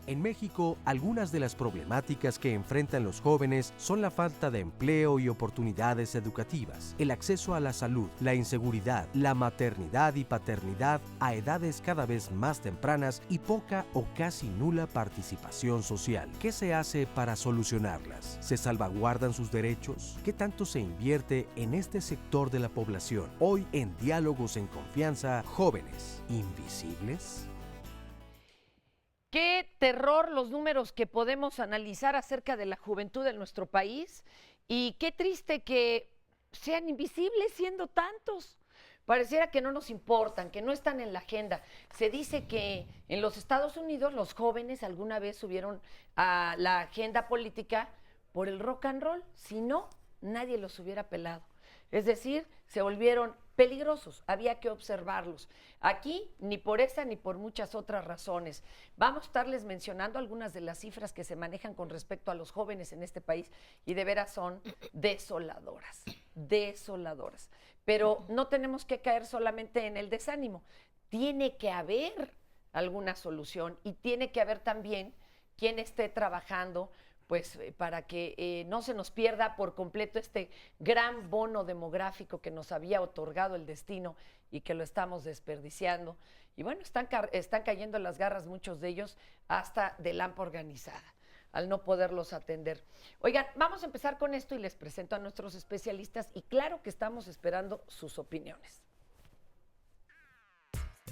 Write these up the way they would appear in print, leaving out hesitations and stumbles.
En México, algunas de las problemáticas que enfrentan los jóvenes son la falta de empleo y oportunidades educativas, el acceso a la salud, la inseguridad, la maternidad y paternidad a edades cada vez más tempranas y poca o casi nula participación social. ¿Qué se hace para solucionarlas? ¿Se salvaguardan sus derechos? ¿Qué tanto se invierte en este sector de la población? Hoy en Diálogos en Confianza, jóvenes invisibles. Qué terror los números que podemos analizar acerca de la juventud en nuestro país y qué triste que sean invisibles siendo tantos. Pareciera que no nos importan, que no están en la agenda. Se dice que en los Estados Unidos los jóvenes alguna vez subieron a la agenda política por el rock and roll, si no, nadie los hubiera pelado. Es decir, se volvieron peligrosos, había que observarlos. Aquí, ni por esa ni por muchas otras razones. Vamos a estarles mencionando algunas de las cifras que se manejan con respecto a los jóvenes en este país y de veras son desoladoras, desoladoras. Pero no tenemos que caer solamente en el desánimo, tiene que haber alguna solución y tiene que haber también quien esté trabajando pues para que no se nos pierda por completo este gran bono demográfico que nos había otorgado el destino y que lo estamos desperdiciando. Y bueno, están cayendo las garras muchos de ellos hasta del AMPA organizada, al no poderlos atender. Oigan, vamos a empezar con esto y les presento a nuestros especialistas y claro que estamos esperando sus opiniones.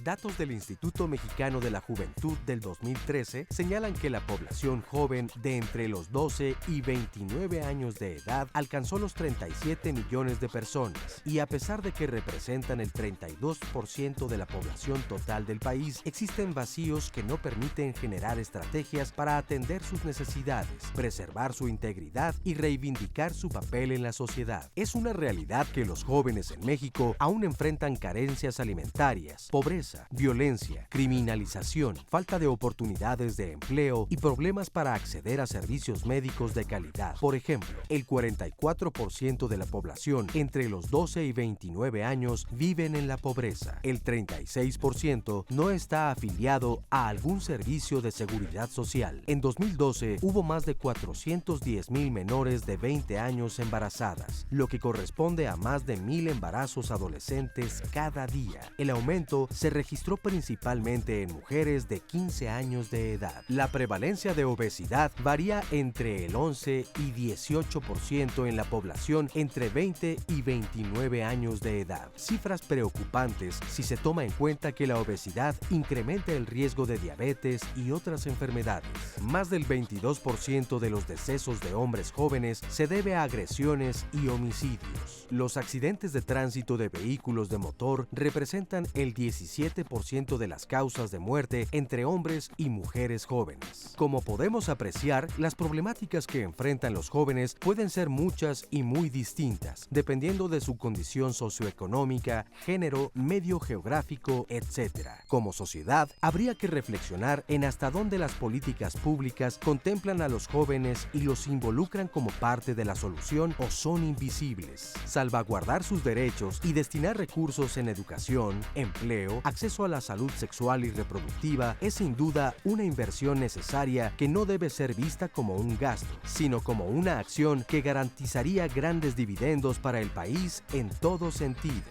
Datos del Instituto Mexicano de la Juventud del 2013 señalan que la población joven de entre los 12 y 29 años de edad alcanzó los 37 millones de personas y a pesar de que representan el 32% de la población total del país, existen vacíos que no permiten generar estrategias para atender sus necesidades, preservar su integridad y reivindicar su papel en la sociedad. Es una realidad que los jóvenes en México aún enfrentan carencias alimentarias, pobreza, violencia, criminalización, falta de oportunidades de empleo y problemas para acceder a servicios médicos de calidad. Por ejemplo, el 44% de la población entre los 12 y 29 años viven en la pobreza. El 36% no está afiliado a algún servicio de seguridad social. En 2012 hubo más de 410,000 menores de 20 años embarazadas, lo que corresponde a más de 1,000 embarazos adolescentes cada día. El aumento se registró principalmente en mujeres de 15 años de edad. La prevalencia de obesidad varía entre el 11 y 18% en la población entre 20 y 29 años de edad. Cifras preocupantes si se toma en cuenta que la obesidad incrementa el riesgo de diabetes y otras enfermedades. Más del 22% de los decesos de hombres jóvenes se debe a agresiones y homicidios. Los accidentes de tránsito de vehículos de motor representan el 17% de las causas de muerte entre hombres y mujeres jóvenes. Como podemos apreciar, las problemáticas que enfrentan los jóvenes pueden ser muchas y muy distintas, dependiendo de su condición socioeconómica, género, medio geográfico, etc. Como sociedad, habría que reflexionar en hasta dónde las políticas públicas contemplan a los jóvenes y los involucran como parte de la solución o son invisibles. Salvaguardar sus derechos y destinar recursos en educación, empleo, acceso a la salud sexual y reproductiva es sin duda una inversión necesaria que no debe ser vista como un gasto, sino como una acción que garantizaría grandes dividendos para el país en todos sentidos.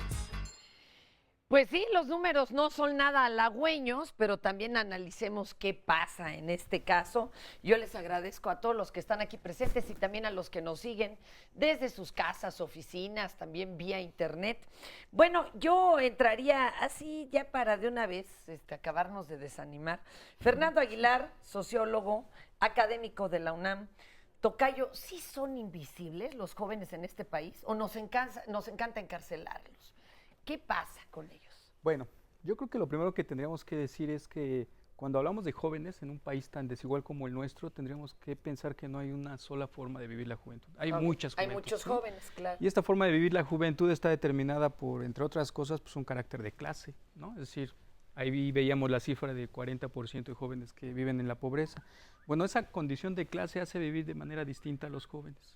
Pues sí, los números no son nada halagüeños, pero también analicemos qué pasa en este caso. Yo les agradezco a todos los que están aquí presentes y también a los que nos siguen desde sus casas, oficinas, también vía internet. Bueno, yo entraría así ya para de una vez acabarnos de desanimar. Fernando Aguilar, sociólogo, académico de la UNAM. Tocayo, ¿sí son invisibles los jóvenes en este país o nos encanta encarcelarlos? ¿Qué pasa con ellos? Bueno, yo creo que lo primero que tendríamos que decir es que Cuando hablamos de jóvenes en un país tan desigual como el nuestro, tendríamos que pensar que no hay una sola forma de vivir la juventud. Hay muchas Hay juventudes. muchos ¿no? jóvenes, claro. Y esta forma de vivir la juventud está determinada por, entre otras cosas, pues un carácter de clase, ¿no? Es decir, ahí veíamos la cifra de 40% de jóvenes que viven en la pobreza. Bueno, esa condición de clase hace vivir de manera distinta a los jóvenes.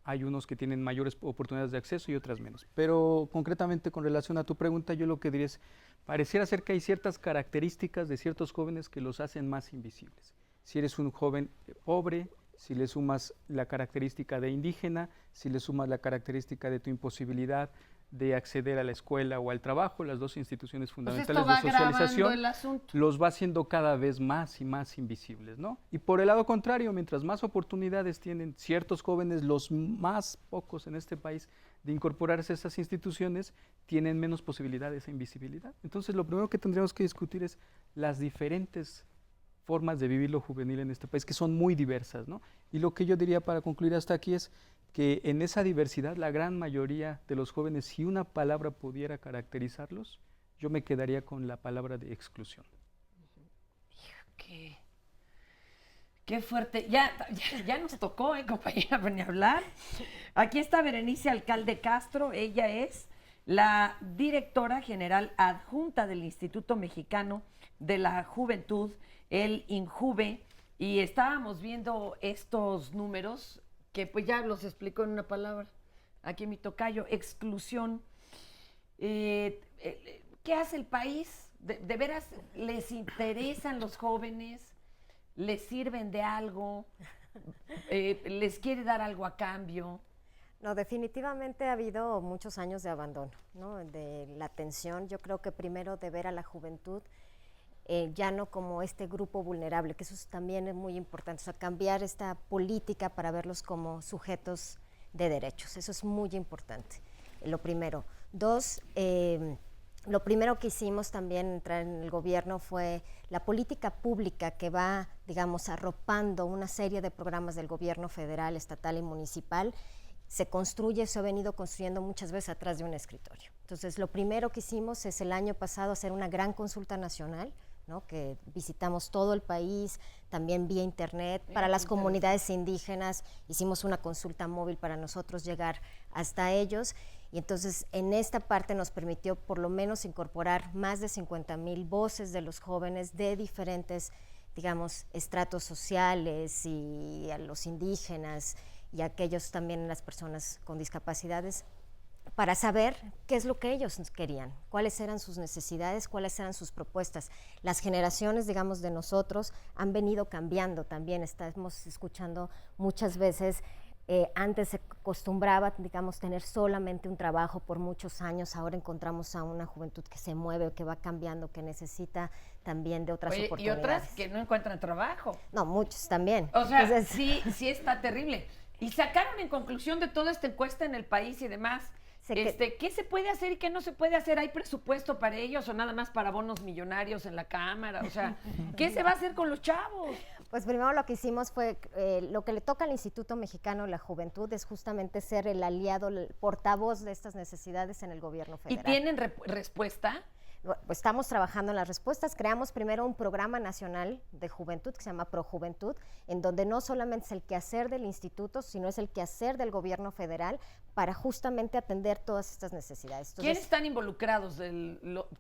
Hay unos que tienen mayores oportunidades de acceso y otras menos. Pero concretamente con relación a tu pregunta, yo lo que diría es, pareciera ser que hay ciertas características de ciertos jóvenes que los hacen más invisibles. Si eres un joven pobre, si le sumas la característica de indígena, si le sumas la característica de tu imposibilidad de acceder a la escuela o al trabajo, las dos instituciones fundamentales de socialización, el asunto. los va haciendo cada vez más y más invisibles, ¿no? Y por el lado contrario, mientras más oportunidades tienen ciertos jóvenes, los más pocos en este país, de incorporarse a estas instituciones, tienen menos posibilidades de invisibilidad. Entonces, lo primero que tendríamos que discutir es las diferentes formas de vivir lo juvenil en este país, que son muy diversas, ¿no? Y lo que yo diría para concluir hasta aquí es que en esa diversidad, la gran mayoría de los jóvenes, si una palabra pudiera caracterizarlos, yo me quedaría con la palabra de exclusión. Qué fuerte. Ya nos tocó, compañera, venir a hablar. Aquí está Berenice Alcalde Castro. Ella es la directora general adjunta del Instituto Mexicano de la Juventud, el INJUVE, y estábamos viendo estos números que pues ya los explico en una palabra. Aquí mi tocayo, exclusión. ¿Qué hace el país? ¿De veras les interesan los jóvenes? ¿Les sirven de algo? ¿Les quiere dar algo a cambio? No, definitivamente ha habido muchos años de abandono, ¿no? De la atención. Yo creo que primero de ver a la juventud ya no como este grupo vulnerable, que eso también es muy importante, o sea, cambiar esta política para verlos como sujetos de derechos, eso es muy importante, lo primero. Dos, lo primero que hicimos también entrar en el gobierno fue la política pública que va, digamos, arropando una serie de programas del gobierno federal, estatal y municipal. Se ha venido construyendo muchas veces atrás de un escritorio. Entonces, lo primero que hicimos es el año pasado hacer una gran consulta nacional, ¿no? Que visitamos todo el país, también vía internet. Para las comunidades indígenas hicimos una consulta móvil para nosotros llegar hasta ellos. Y entonces en esta parte nos permitió por lo menos incorporar más de 50,000 voces de los jóvenes de diferentes, digamos, estratos sociales, y a los indígenas y a aquellos también, las personas con discapacidades, para saber qué es lo que ellos querían, cuáles eran sus necesidades, cuáles eran sus propuestas. Las generaciones, digamos, de nosotros han venido cambiando también. Estamos escuchando muchas veces, antes se acostumbraba, digamos, tener solamente un trabajo por muchos años. Ahora encontramos a una juventud que se mueve, que va cambiando, que necesita también de otras oportunidades. Y otras que no encuentran trabajo. No, muchos también. O sea, entonces, sí está terrible. Y sacaron en conclusión de toda esta encuesta en el país y demás, ¿qué se puede hacer y qué no se puede hacer? ¿Hay presupuesto para ellos o nada más para bonos millonarios en la Cámara? O sea, ¿qué se va a hacer con los chavos? Pues primero lo que hicimos fue, lo que le toca al Instituto Mexicano de la Juventud es justamente ser el aliado, el portavoz de estas necesidades en el gobierno federal. ¿Y tienen respuesta? Pues estamos trabajando en las respuestas. Creamos primero un programa nacional de juventud que se llama ProJuventud, en donde no solamente es el quehacer del instituto, sino es el quehacer del gobierno federal para justamente atender todas estas necesidades. Entonces, ¿quiénes están involucrados?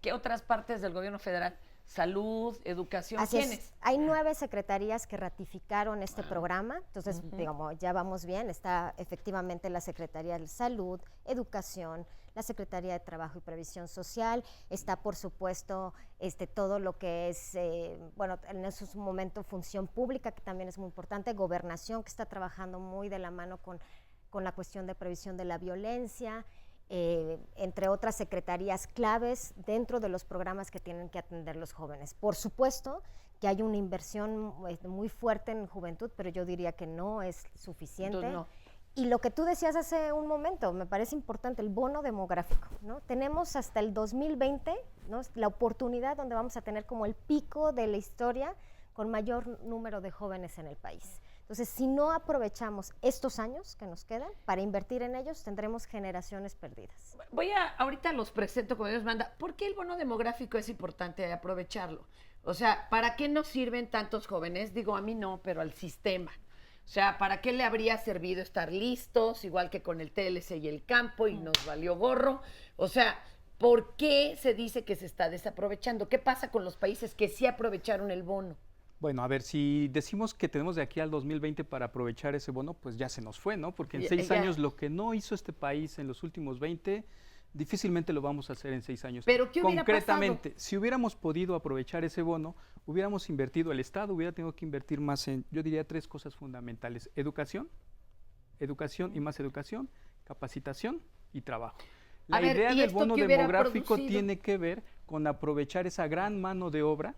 ¿Qué otras partes del gobierno federal? ¿Salud, educación? ¿Quiénes? Hay 9 secretarías que ratificaron este programa, entonces, digamos, ya vamos bien. Está efectivamente la Secretaría de Salud, Educación, la Secretaría de Trabajo y Previsión Social, está por supuesto todo lo que es, bueno, en ese momento Función Pública, que también es muy importante, Gobernación, que está trabajando muy de la mano con la cuestión de previsión de la violencia, entre otras secretarías claves dentro de los programas que tienen que atender los jóvenes. Por supuesto que hay una inversión muy fuerte en juventud, pero yo diría que no es suficiente. Entonces, no. Y lo que tú decías hace un momento, me parece importante, el bono demográfico, ¿no? Tenemos hasta el 2020, ¿no? La oportunidad donde vamos a tener como el pico de la historia con mayor número de jóvenes en el país. Entonces, si no aprovechamos estos años que nos quedan para invertir en ellos, tendremos generaciones perdidas. Ahorita los presento como Dios manda. ¿Por qué el bono demográfico es importante aprovecharlo? O sea, ¿para qué nos sirven tantos jóvenes? Digo, a mí no, pero al sistema. O sea, ¿para qué le habría servido estar listos, igual que con el TLC y el campo, y nos valió gorro? O sea, ¿por qué se dice que se está desaprovechando? ¿Qué pasa con los países que sí aprovecharon el bono? Bueno, a ver, si decimos que tenemos de aquí al 2020 para aprovechar ese bono, pues ya se nos fue, ¿no? Porque en 6 años lo que no hizo este país en los últimos 20, difícilmente lo vamos a hacer en 6 años. ¿Pero qué hubiera Concretamente, pasado? si hubiéramos podido aprovechar ese bono, hubiéramos invertido, el Estado hubiera tenido que invertir más en, yo diría, 3 cosas fundamentales: educación y más educación, capacitación y trabajo. La A ver, idea ¿y del esto bono qué hubiera demográfico producido? tiene que ver con aprovechar esa gran mano de obra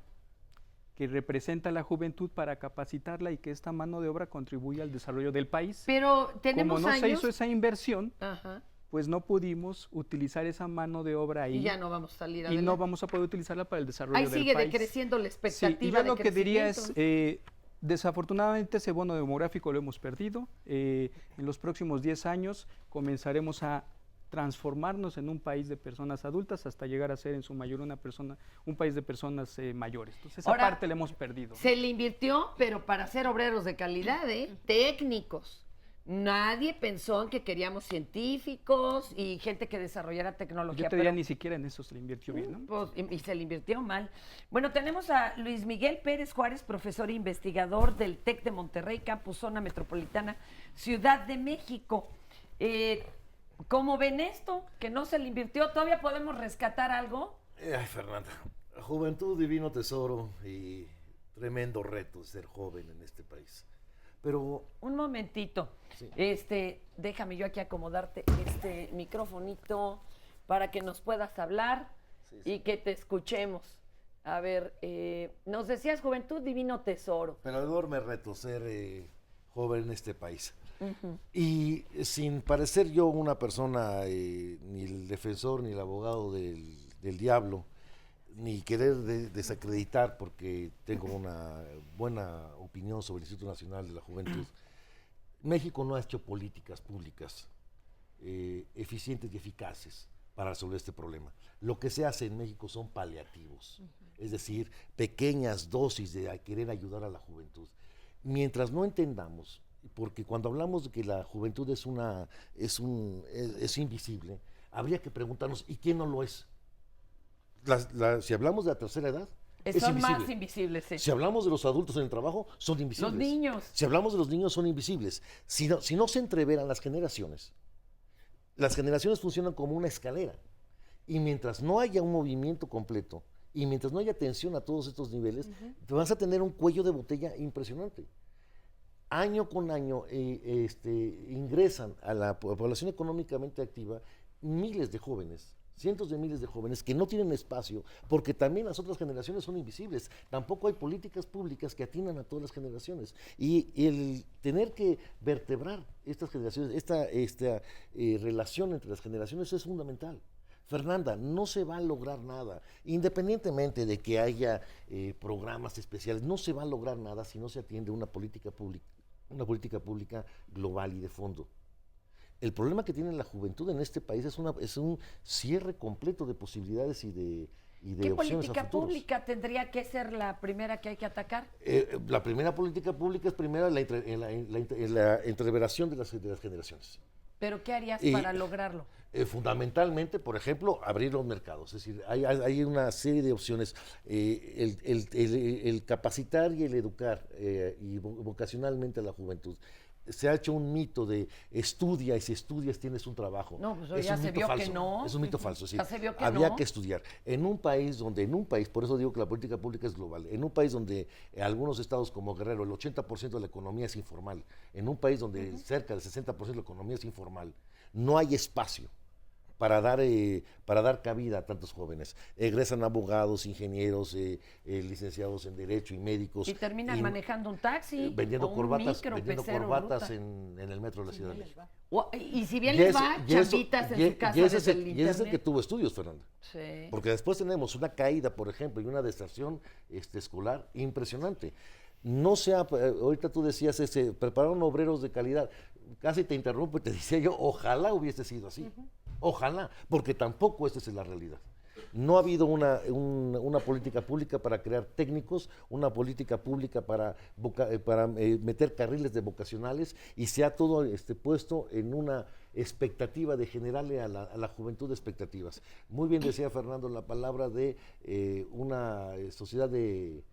que representa a la juventud para capacitarla y que esta mano de obra contribuya al desarrollo del país. Pero tenemos Como no se años... hizo esa inversión, Ajá. pues no pudimos utilizar esa mano de obra ahí. Y ya no vamos a salir y adelante. no vamos a poder utilizarla para el desarrollo Ahí del sigue país. decreciendo la expectativa Sí, y yo de lo que diría crecimiento. es, desafortunadamente ese bono demográfico lo hemos perdido. En los próximos 10 años comenzaremos a transformarnos en un país de personas adultas hasta llegar a ser en su mayoría un país de personas mayores. Entonces esa Ahora, parte la hemos perdido. Se le invirtió, pero para ser obreros de calidad, técnicos. Nadie pensó en que queríamos científicos y gente que desarrollara tecnología. Yo te diría, ni siquiera en eso se le invirtió bien, ¿no? Pues, y se le invirtió mal. Bueno, tenemos a Luis Miguel Pérez Juárez, profesor e investigador del TEC de Monterrey, Campus Zona Metropolitana, Ciudad de México. ¿Cómo ven esto? Que no se le invirtió. ¿Todavía podemos rescatar algo? Ay, Fernanda, juventud, divino tesoro y tremendo reto ser joven en este país. Pero... Un momentito. Sí. Déjame yo aquí acomodarte este microfonito para que nos puedas hablar y que te escuchemos. A ver, nos decías juventud, divino tesoro. Pero enorme reto ser joven en este país. Y sin parecer yo una persona, ni el defensor ni el abogado del diablo, ni querer desacreditar, porque tengo una buena opinión sobre el Instituto Nacional de la Juventud, México no ha hecho políticas públicas eficientes y eficaces para resolver este problema. Lo que se hace en México son paliativos, es decir, pequeñas dosis de querer ayudar a la juventud. Mientras no entendamos, porque cuando hablamos de que la juventud es invisible, habría que preguntarnos, ¿y quién no lo es? Si hablamos de la tercera edad, es Son invisible. más invisibles. Si hablamos de los adultos en el trabajo, son invisibles. Los niños. Si hablamos de los niños, son invisibles. Si no se entreveran las generaciones funcionan como una escalera. Y mientras no haya un movimiento completo, y mientras no haya atención a todos estos niveles, vas a tener un cuello de botella impresionante. Año con año ingresan a la población económicamente activa miles de jóvenes, cientos de miles de jóvenes que no tienen espacio, porque también las otras generaciones son invisibles. Tampoco hay políticas públicas que atinan a todas las generaciones. Y el tener que vertebrar estas generaciones, esta relación entre las generaciones es fundamental. Fernanda, no se va a lograr nada, independientemente de que haya programas especiales, no se va a lograr nada si no se atiende una política pública global y de fondo. El problema que tiene la juventud en este país es un cierre completo de posibilidades y de ¿Qué opciones a política futuros. pública tendría que ser la primera que hay que atacar? La primera política pública es primero la entreveración de las generaciones. ¿Pero qué harías para lograrlo? Fundamentalmente, por ejemplo, abrir los mercados. Es decir, hay una serie de opciones. El capacitar y el educar y vocacionalmente a la juventud. Se ha hecho un mito de estudia, y si estudias tienes un trabajo. No, pues Es ya un se mito vio falso. que no. Es un mito falso. Sí. Ya se vio que había no. que estudiar. En un país, por eso digo que la política pública es global, en un país donde algunos estados como Guerrero, el 80% de la economía es informal, en un país donde cerca del 60% de la economía es informal, no hay espacio para dar cabida a tantos jóvenes. Egresan abogados, ingenieros, licenciados en Derecho y médicos. Y terminan manejando un taxi. Vendiendo o un corbatas, micro, vendiendo pecero, corbatas ruta. en el metro de la Ciudad de México. Y si bien les va, chambitas en su casa y ese desde es el el internet. que tuvo estudios, Fernanda. Sí. Porque después tenemos una caída, por ejemplo, y una deserción escolar impresionante. No sea, ahorita tú decías, prepararon obreros de calidad. Casi te interrumpo y te decía yo, ojalá hubiese sido así. Ojalá, porque tampoco esta es la realidad. No ha habido una política pública para crear técnicos, una política pública para meter carriles de vocacionales, y se ha todo puesto en una expectativa de generarle a la juventud expectativas. Muy bien decía Fernando la palabra de una sociedad de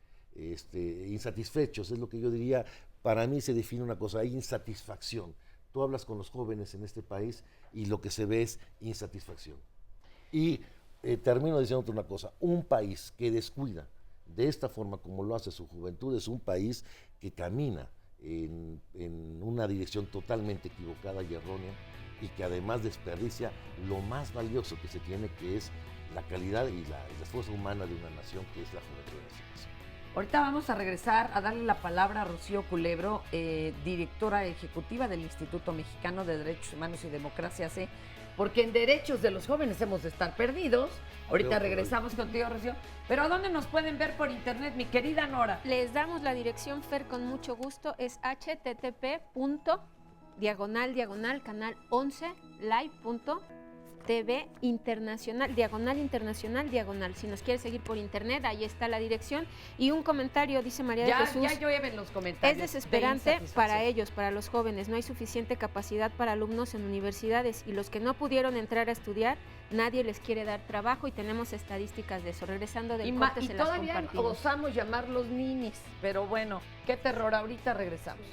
insatisfechos, es lo que yo diría. Para mí se define una cosa, hay insatisfacción. Tú hablas con los jóvenes en este país y lo que se ve es insatisfacción. Y termino diciéndote una cosa, un país que descuida de esta forma como lo hace su juventud es un país que camina en una dirección totalmente equivocada y errónea, y que además desperdicia lo más valioso que se tiene, que es la calidad y la fuerza humana de una nación, que es la juventud de esta nación. Ahorita vamos a regresar a darle la palabra a Rocío Culebro, directora ejecutiva del Instituto Mexicano de Derechos Humanos y Democracia, porque en derechos de los jóvenes hemos de estar perdidos. Ahorita regresamos contigo, Rocío. Pero ¿a dónde nos pueden ver por internet, mi querida Nora? Les damos la dirección, Fer, con mucho gusto. Es http://canal 11 live.tv internacional, /internacional. Si nos quiere seguir por internet, ahí está la dirección. Y un comentario, dice María de Jesús. Ya llueven los comentarios. Es desesperante para ellos, para los jóvenes. No hay suficiente capacidad para alumnos en universidades, y los que no pudieron entrar a estudiar, nadie les quiere dar trabajo, y tenemos estadísticas de eso. Regresando del corte, se las todavía compartimos. osamos llamarlos ninis, pero bueno, qué terror. Ahorita regresamos.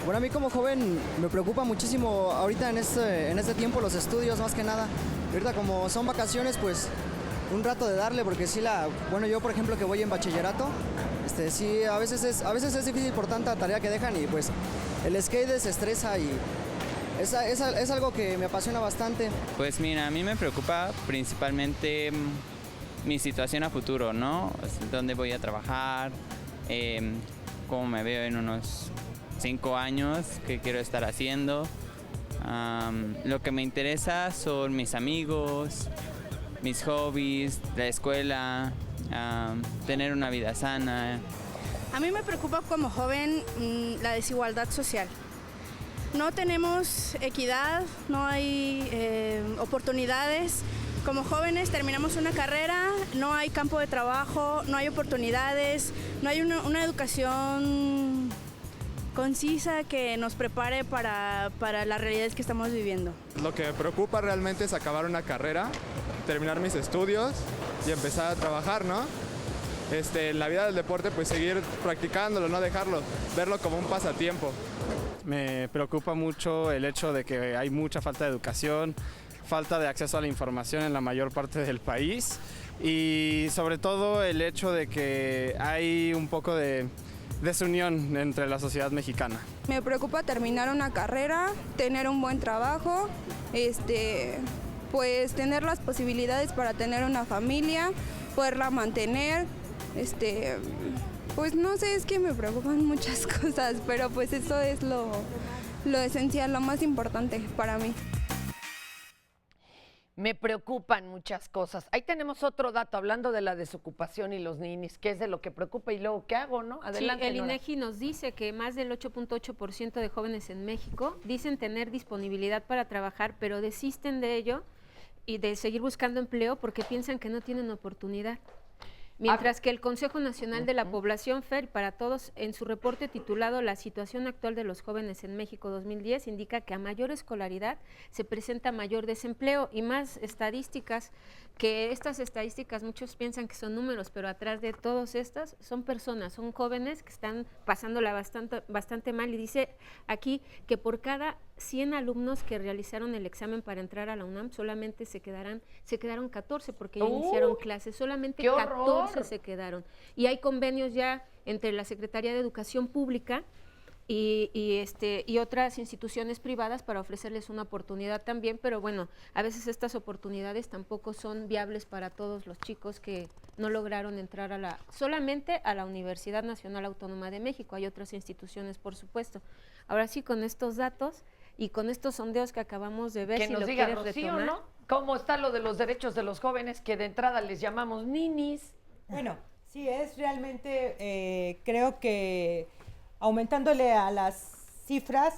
Bueno, a mí como joven me preocupa muchísimo ahorita en este tiempo los estudios, más que nada. Y ahorita como son vacaciones, pues un rato de darle, porque sí bueno, yo por ejemplo que voy en bachillerato, sí, a veces es difícil por tanta tarea que dejan, y pues el skate desestresa, y es algo que me apasiona bastante. Pues mira, a mí me preocupa principalmente mi situación a futuro, ¿no? ¿Dónde voy a trabajar? ¿Cómo me veo en unos 5 años? ¿Qué quiero estar haciendo? Lo que me interesa son mis amigos, mis hobbies, la escuela, tener una vida sana. A mí me preocupa como joven la desigualdad social. No tenemos equidad, no hay oportunidades. Como jóvenes terminamos una carrera, no hay campo de trabajo, no hay oportunidades, no hay una educación concisa que nos prepare para las realidades que estamos viviendo. Lo que me preocupa realmente es acabar una carrera, terminar mis estudios y empezar a trabajar, ¿no? En la vida del deporte, pues seguir practicándolo, no dejarlo, verlo como un pasatiempo. Me preocupa mucho el hecho de que hay mucha falta de educación, falta de acceso a la información en la mayor parte del país, y sobre todo el hecho de que hay un poco de desunión entre la sociedad mexicana. Me preocupa terminar una carrera, tener un buen trabajo, pues tener las posibilidades para tener una familia, poderla mantener, pues no sé, es que me preocupan muchas cosas, pero pues eso es lo esencial, lo más importante para mí. Me preocupan muchas cosas. Ahí tenemos otro dato, hablando de la desocupación y los ninis, que es de lo que preocupa, y luego, ¿qué hago, no? Adelante, sí, el Nora. INEGI nos dice que más del 8.8% de jóvenes en México dicen tener disponibilidad para trabajar, pero desisten de ello y de seguir buscando empleo porque piensan que no tienen oportunidad. Mientras que el Consejo Nacional de la Población, Fer, para todos, en su reporte titulado La situación actual de los jóvenes en México 2010, indica que a mayor escolaridad se presenta mayor desempleo, y más estadísticas, que estas estadísticas muchos piensan que son números, pero atrás de todas estas son personas, son jóvenes que están pasándola bastante mal, y dice aquí que por cada 100 alumnos que realizaron el examen para entrar a la UNAM, solamente se quedaron 14 porque ya iniciaron clases, solamente 14 se quedaron. Y hay convenios ya entre la Secretaría de Educación Pública y otras instituciones privadas para ofrecerles una oportunidad también, pero bueno, a veces estas oportunidades tampoco son viables para todos los chicos que no lograron entrar solamente a la Universidad Nacional Autónoma de México. Hay otras instituciones, por supuesto. Ahora sí, con estos datos y con estos sondeos que acabamos de ver, que si nos lo diga quieres Rocío, retomar, ¿no? ¿Cómo está lo de los derechos de los jóvenes, que de entrada les llamamos ninis? Bueno, sí, es realmente, creo que aumentándole a las cifras,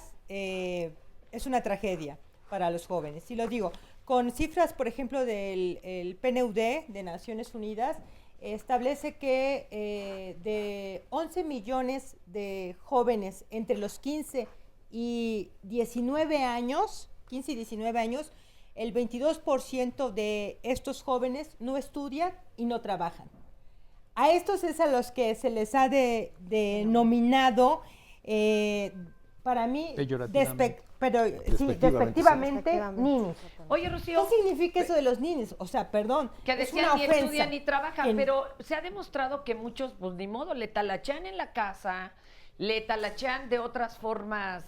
es una tragedia para los jóvenes. Y lo digo, con cifras, por ejemplo, del el PNUD de Naciones Unidas, establece que de 11 millones de jóvenes entre los 15 y 19 años, el 22% de estos jóvenes no estudian y no trabajan. A estos es a los que se les ha denominado, para mí, despectivamente, ninis. Oye, Rocío, ¿qué significa eso de los ninis? O sea, perdón, que es decían una ni ofensa. estudian ni trabajan, pero se ha demostrado que muchos, pues ni modo, le talachean en la casa, le talachean de otras formas,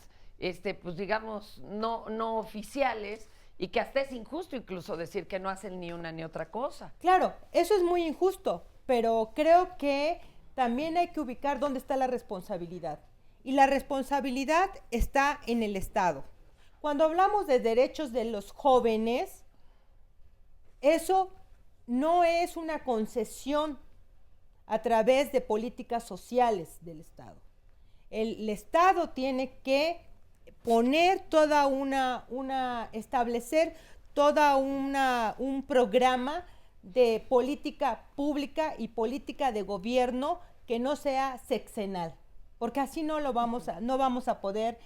pues digamos, no oficiales, y que hasta es injusto incluso decir que no hacen ni una ni otra cosa. Claro, eso es muy injusto, pero creo que también hay que ubicar dónde está la responsabilidad. Y la responsabilidad está en el Estado. Cuando hablamos de derechos de los jóvenes, eso no es una concesión a través de políticas sociales del Estado. El Estado tiene que poner establecer un programa de política pública y política de gobierno que no sea sexenal, porque así no vamos a poder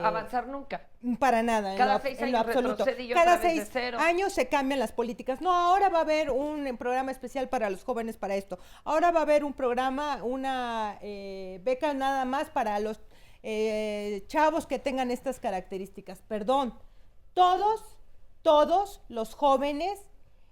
avanzar nunca. Para nada, Cada 6 en lo años absoluto. retrocede y Cada otra vez 6 de cero. años se cambian las políticas. No, ahora va a haber un programa especial para los jóvenes para esto. Ahora va a haber un programa, una beca nada más para los chavos que tengan estas características. Perdón, todos los jóvenes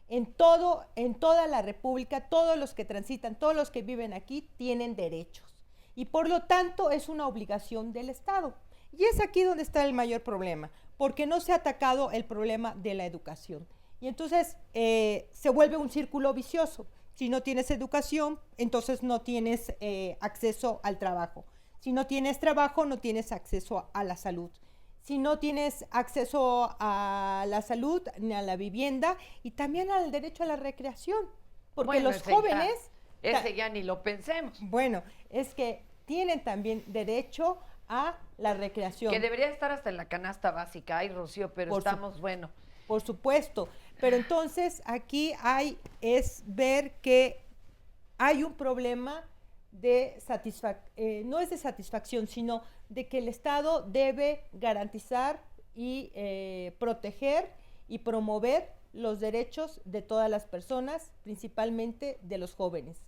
en toda la República, todos los que transitan, todos los que viven aquí tienen derechos. Y por lo tanto es una obligación del Estado. Y es aquí donde está el mayor problema, porque no se ha atacado el problema de la educación. Y entonces se vuelve un círculo vicioso. Si no tienes educación, entonces no tienes acceso al trabajo. Si no tienes trabajo, no tienes acceso a la salud. Si no tienes acceso a la salud ni a la vivienda y también al derecho a la recreación. Porque Bueno, los jóvenes... Ese ya ni lo pensemos. Bueno, es que tienen también derecho a la recreación. Que debería estar hasta en la canasta básica. Ay, Rocío, pero estamos, bueno. Por supuesto. Pero entonces aquí es ver que hay un problema de no es de satisfacción, sino de que el Estado debe garantizar y proteger y promover los derechos de todas las personas, principalmente de los jóvenes.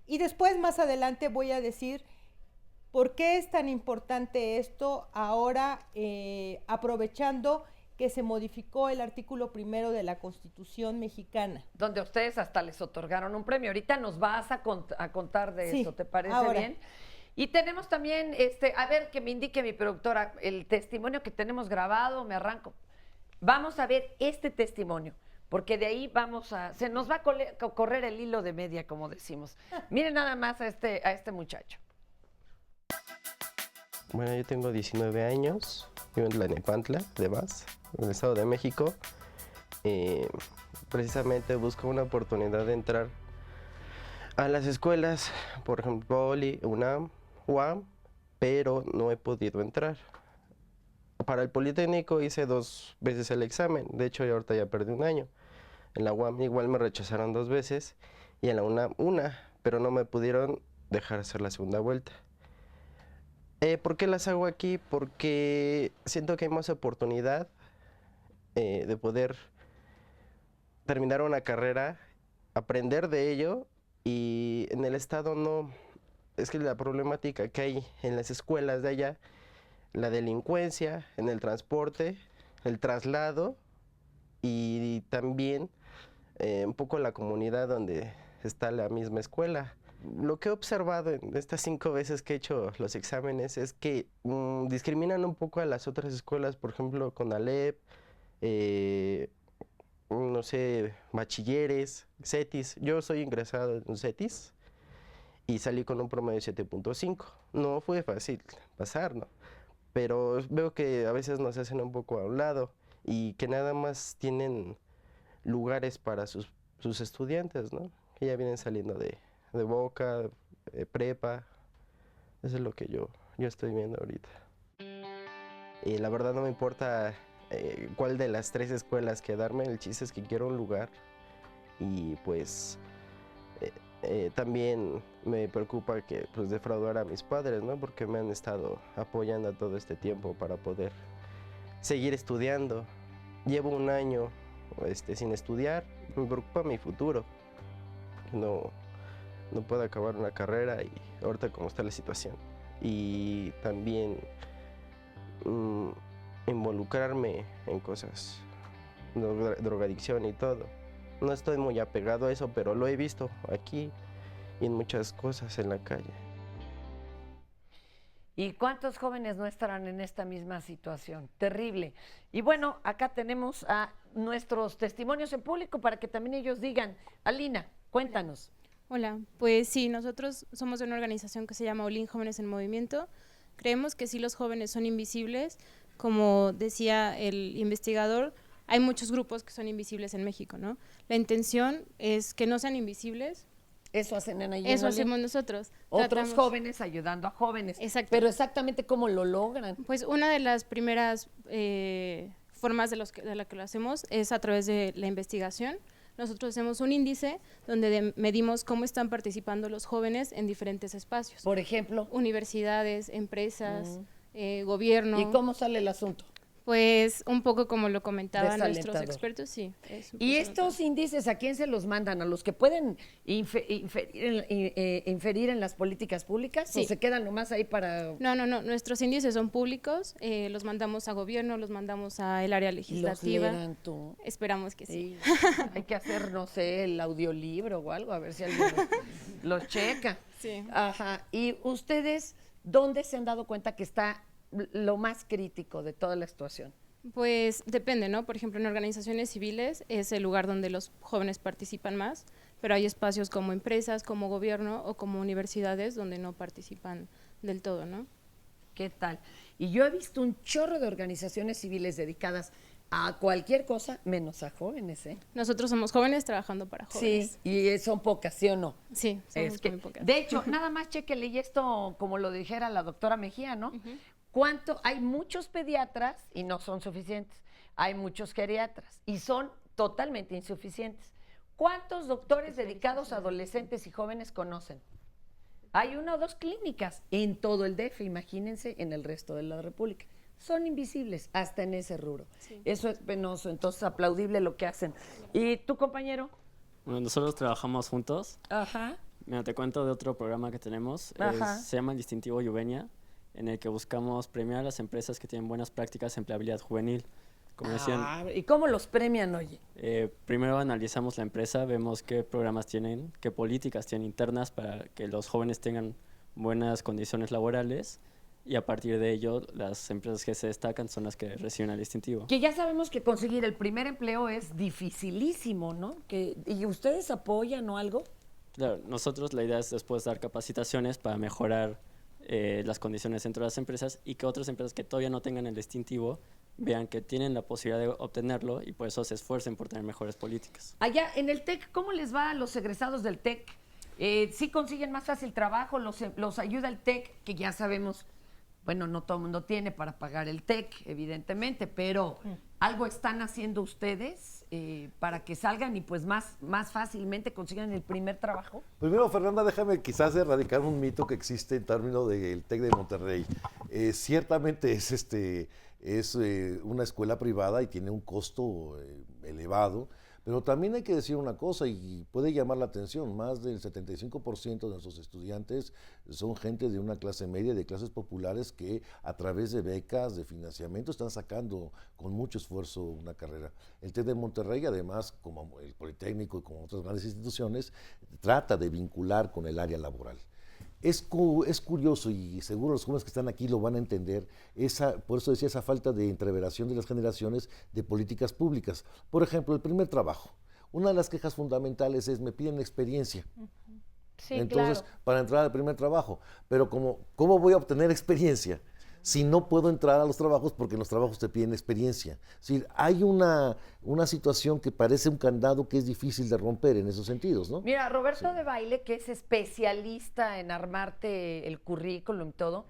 Y después, más adelante, voy a decir por qué es tan importante esto ahora, aprovechando que se modificó el artículo 1 de la Constitución mexicana. Donde ustedes hasta les otorgaron un premio. Ahorita nos vas a contar de eso, ¿te parece bien? Y tenemos también, a ver, que me indique mi productora, el testimonio que tenemos grabado, me arranco. Vamos a ver este testimonio, porque de ahí se nos va a correr el hilo de media, como decimos. Miren nada más a este muchacho. Bueno, yo tengo 19 años, vivo en Tlalnepantla, de Vaz, en el Estado de México. Precisamente busco una oportunidad de entrar a las escuelas, por ejemplo, Poli, UNAM, UAM, pero no he podido entrar. Para el Politécnico hice 2 veces el examen, de hecho ahorita ya perdí 1 año. En la UAM igual me rechazaron 2 veces y en la UNAM 1, pero no me pudieron dejar hacer la segunda vuelta. ¿Por qué las hago aquí? Porque siento que hay más oportunidad de poder terminar una carrera, aprender de ello, y en el Estado no. Es que la problemática que hay en las escuelas de allá, la delincuencia, en el transporte, el traslado y también un poco la comunidad donde está la misma escuela. Lo que he observado en estas 5 veces que he hecho los exámenes es que discriminan un poco a las otras escuelas, por ejemplo, con Alep, no sé, bachilleres, CETIS. Yo soy ingresado en CETIS y salí con un promedio de 7.5. No fue fácil pasar, ¿no? Pero veo que a veces nos hacen un poco a un lado y que nada más tienen lugares para sus estudiantes, ¿no? Que ya vienen saliendo de Boca, prepa. Eso es lo que yo estoy viendo ahorita. La verdad no me importa cuál de las 3 escuelas quedarme, el chiste es que quiero un lugar. Y pues también me preocupa que pues defraudar a mis padres, ¿no? Porque me han estado apoyando todo este tiempo para poder seguir estudiando. Llevo un año sin estudiar, me preocupa mi futuro. No puedo acabar una carrera y ahorita como está la situación. Y también involucrarme en cosas, drogadicción y todo. No estoy muy apegado a eso, pero lo he visto aquí y en muchas cosas en la calle. ¿Y cuántos jóvenes no estarán en esta misma situación? Terrible. Y bueno, acá tenemos a nuestros testimonios en público para que también ellos digan. Alina, cuéntanos. Hola, pues sí, nosotros somos de una organización que se llama Olin Jóvenes en Movimiento. Creemos que sí, los jóvenes son invisibles. Como decía el investigador, hay muchos grupos que son invisibles en México, ¿no? La intención es que no sean invisibles. Eso hacen en Olin. Eso hacemos nosotros. Otros jóvenes ayudando a jóvenes. Exacto. Pero exactamente cómo lo logran. Pues una de las primeras formas de la que lo hacemos es a través de la investigación. Nosotros hacemos un índice donde medimos cómo están participando los jóvenes en diferentes espacios. Por ejemplo, universidades, empresas, gobierno. ¿Y cómo sale el asunto? Pues un poco como lo comentaban nuestros expertos, sí. ¿Y estos índices a quién se los mandan? ¿A los que pueden inferir en las políticas públicas? Sí. ¿O se quedan nomás ahí para...? No, nuestros índices son públicos, los mandamos a gobierno, los mandamos al área legislativa. ¿Los leerán tú? Esperamos que sí. Hay que hacer, no sé, el audiolibro o algo, a ver si alguien los checa. Sí. Ajá. ¿Y ustedes dónde se han dado cuenta que está lo más crítico de toda la situación? Pues depende, ¿no? Por ejemplo, en organizaciones civiles es el lugar donde los jóvenes participan más, pero hay espacios como empresas, como gobierno o como universidades donde no participan del todo, ¿no? ¿Qué tal? Y yo he visto un chorro de organizaciones civiles dedicadas a cualquier cosa menos a jóvenes, ¿eh? Nosotros somos jóvenes trabajando para jóvenes. Sí, y son pocas, ¿sí o no? Sí, somos muy pocas. De hecho, nada más chéquele, y esto como lo dijera la doctora Mejía, ¿no? Hay muchos pediatras y no son suficientes. Hay muchos geriatras y son totalmente insuficientes. ¿Cuántos doctores dedicados a adolescentes y jóvenes conocen? Hay 1 o 2 clínicas en todo el DF, imagínense en el resto de la República. Son invisibles hasta en ese rubro. Sí. Eso es penoso, entonces aplaudible lo que hacen. ¿Y tu compañero? Bueno, nosotros trabajamos juntos. Ajá. Mira, te cuento de otro programa que tenemos. Se llama el Distintivo Juvenia, en el que buscamos premiar a las empresas que tienen buenas prácticas de empleabilidad juvenil. Como decían, ¿y cómo los premian, oye? Primero analizamos la empresa, vemos qué programas tienen, qué políticas tienen internas para que los jóvenes tengan buenas condiciones laborales, y a partir de ello las empresas que se destacan son las que reciben el distintivo. Que ya sabemos que conseguir el primer empleo es dificilísimo, ¿no? ¿Y ustedes apoyan o algo? Claro, nosotros la idea es después dar capacitaciones para mejorar las condiciones dentro de las empresas, y que otras empresas que todavía no tengan el distintivo vean que tienen la posibilidad de obtenerlo y por eso se esfuercen por tener mejores políticas. Allá en el TEC, ¿cómo les va a los egresados del TEC? ¿Sí consiguen más fácil trabajo? ¿Los ayuda el TEC? Que ya sabemos, bueno, no todo el mundo tiene para pagar el TEC, evidentemente, pero ¿algo están haciendo ustedes para que salgan y pues más fácilmente consigan el primer trabajo? Primero, Fernanda, déjame quizás erradicar un mito que existe en términos del TEC de Monterrey. Ciertamente es una escuela privada y tiene un costo elevado, pero también hay que decir una cosa y puede llamar la atención: más del 75% de nuestros estudiantes son gente de una clase media, de clases populares, que a través de becas, de financiamiento, están sacando con mucho esfuerzo una carrera. El TEC de Monterrey, además, como el Politécnico y como otras grandes instituciones, trata de vincular con el área laboral. Es curioso, y seguro los jóvenes que están aquí lo van a entender, por eso decía, esa falta de entreveración de las generaciones de políticas públicas. Por ejemplo, el primer trabajo. Una de las quejas fundamentales es: me piden experiencia. Sí, entonces, claro, para entrar al primer trabajo. Pero ¿cómo voy a obtener experiencia si no puedo entrar a los trabajos, porque en los trabajos te piden experiencia? Es decir, hay una situación que parece un candado que es difícil de romper en esos sentidos, ¿no? Mira, Roberto de Baile, que es especialista en armarte el currículum y todo,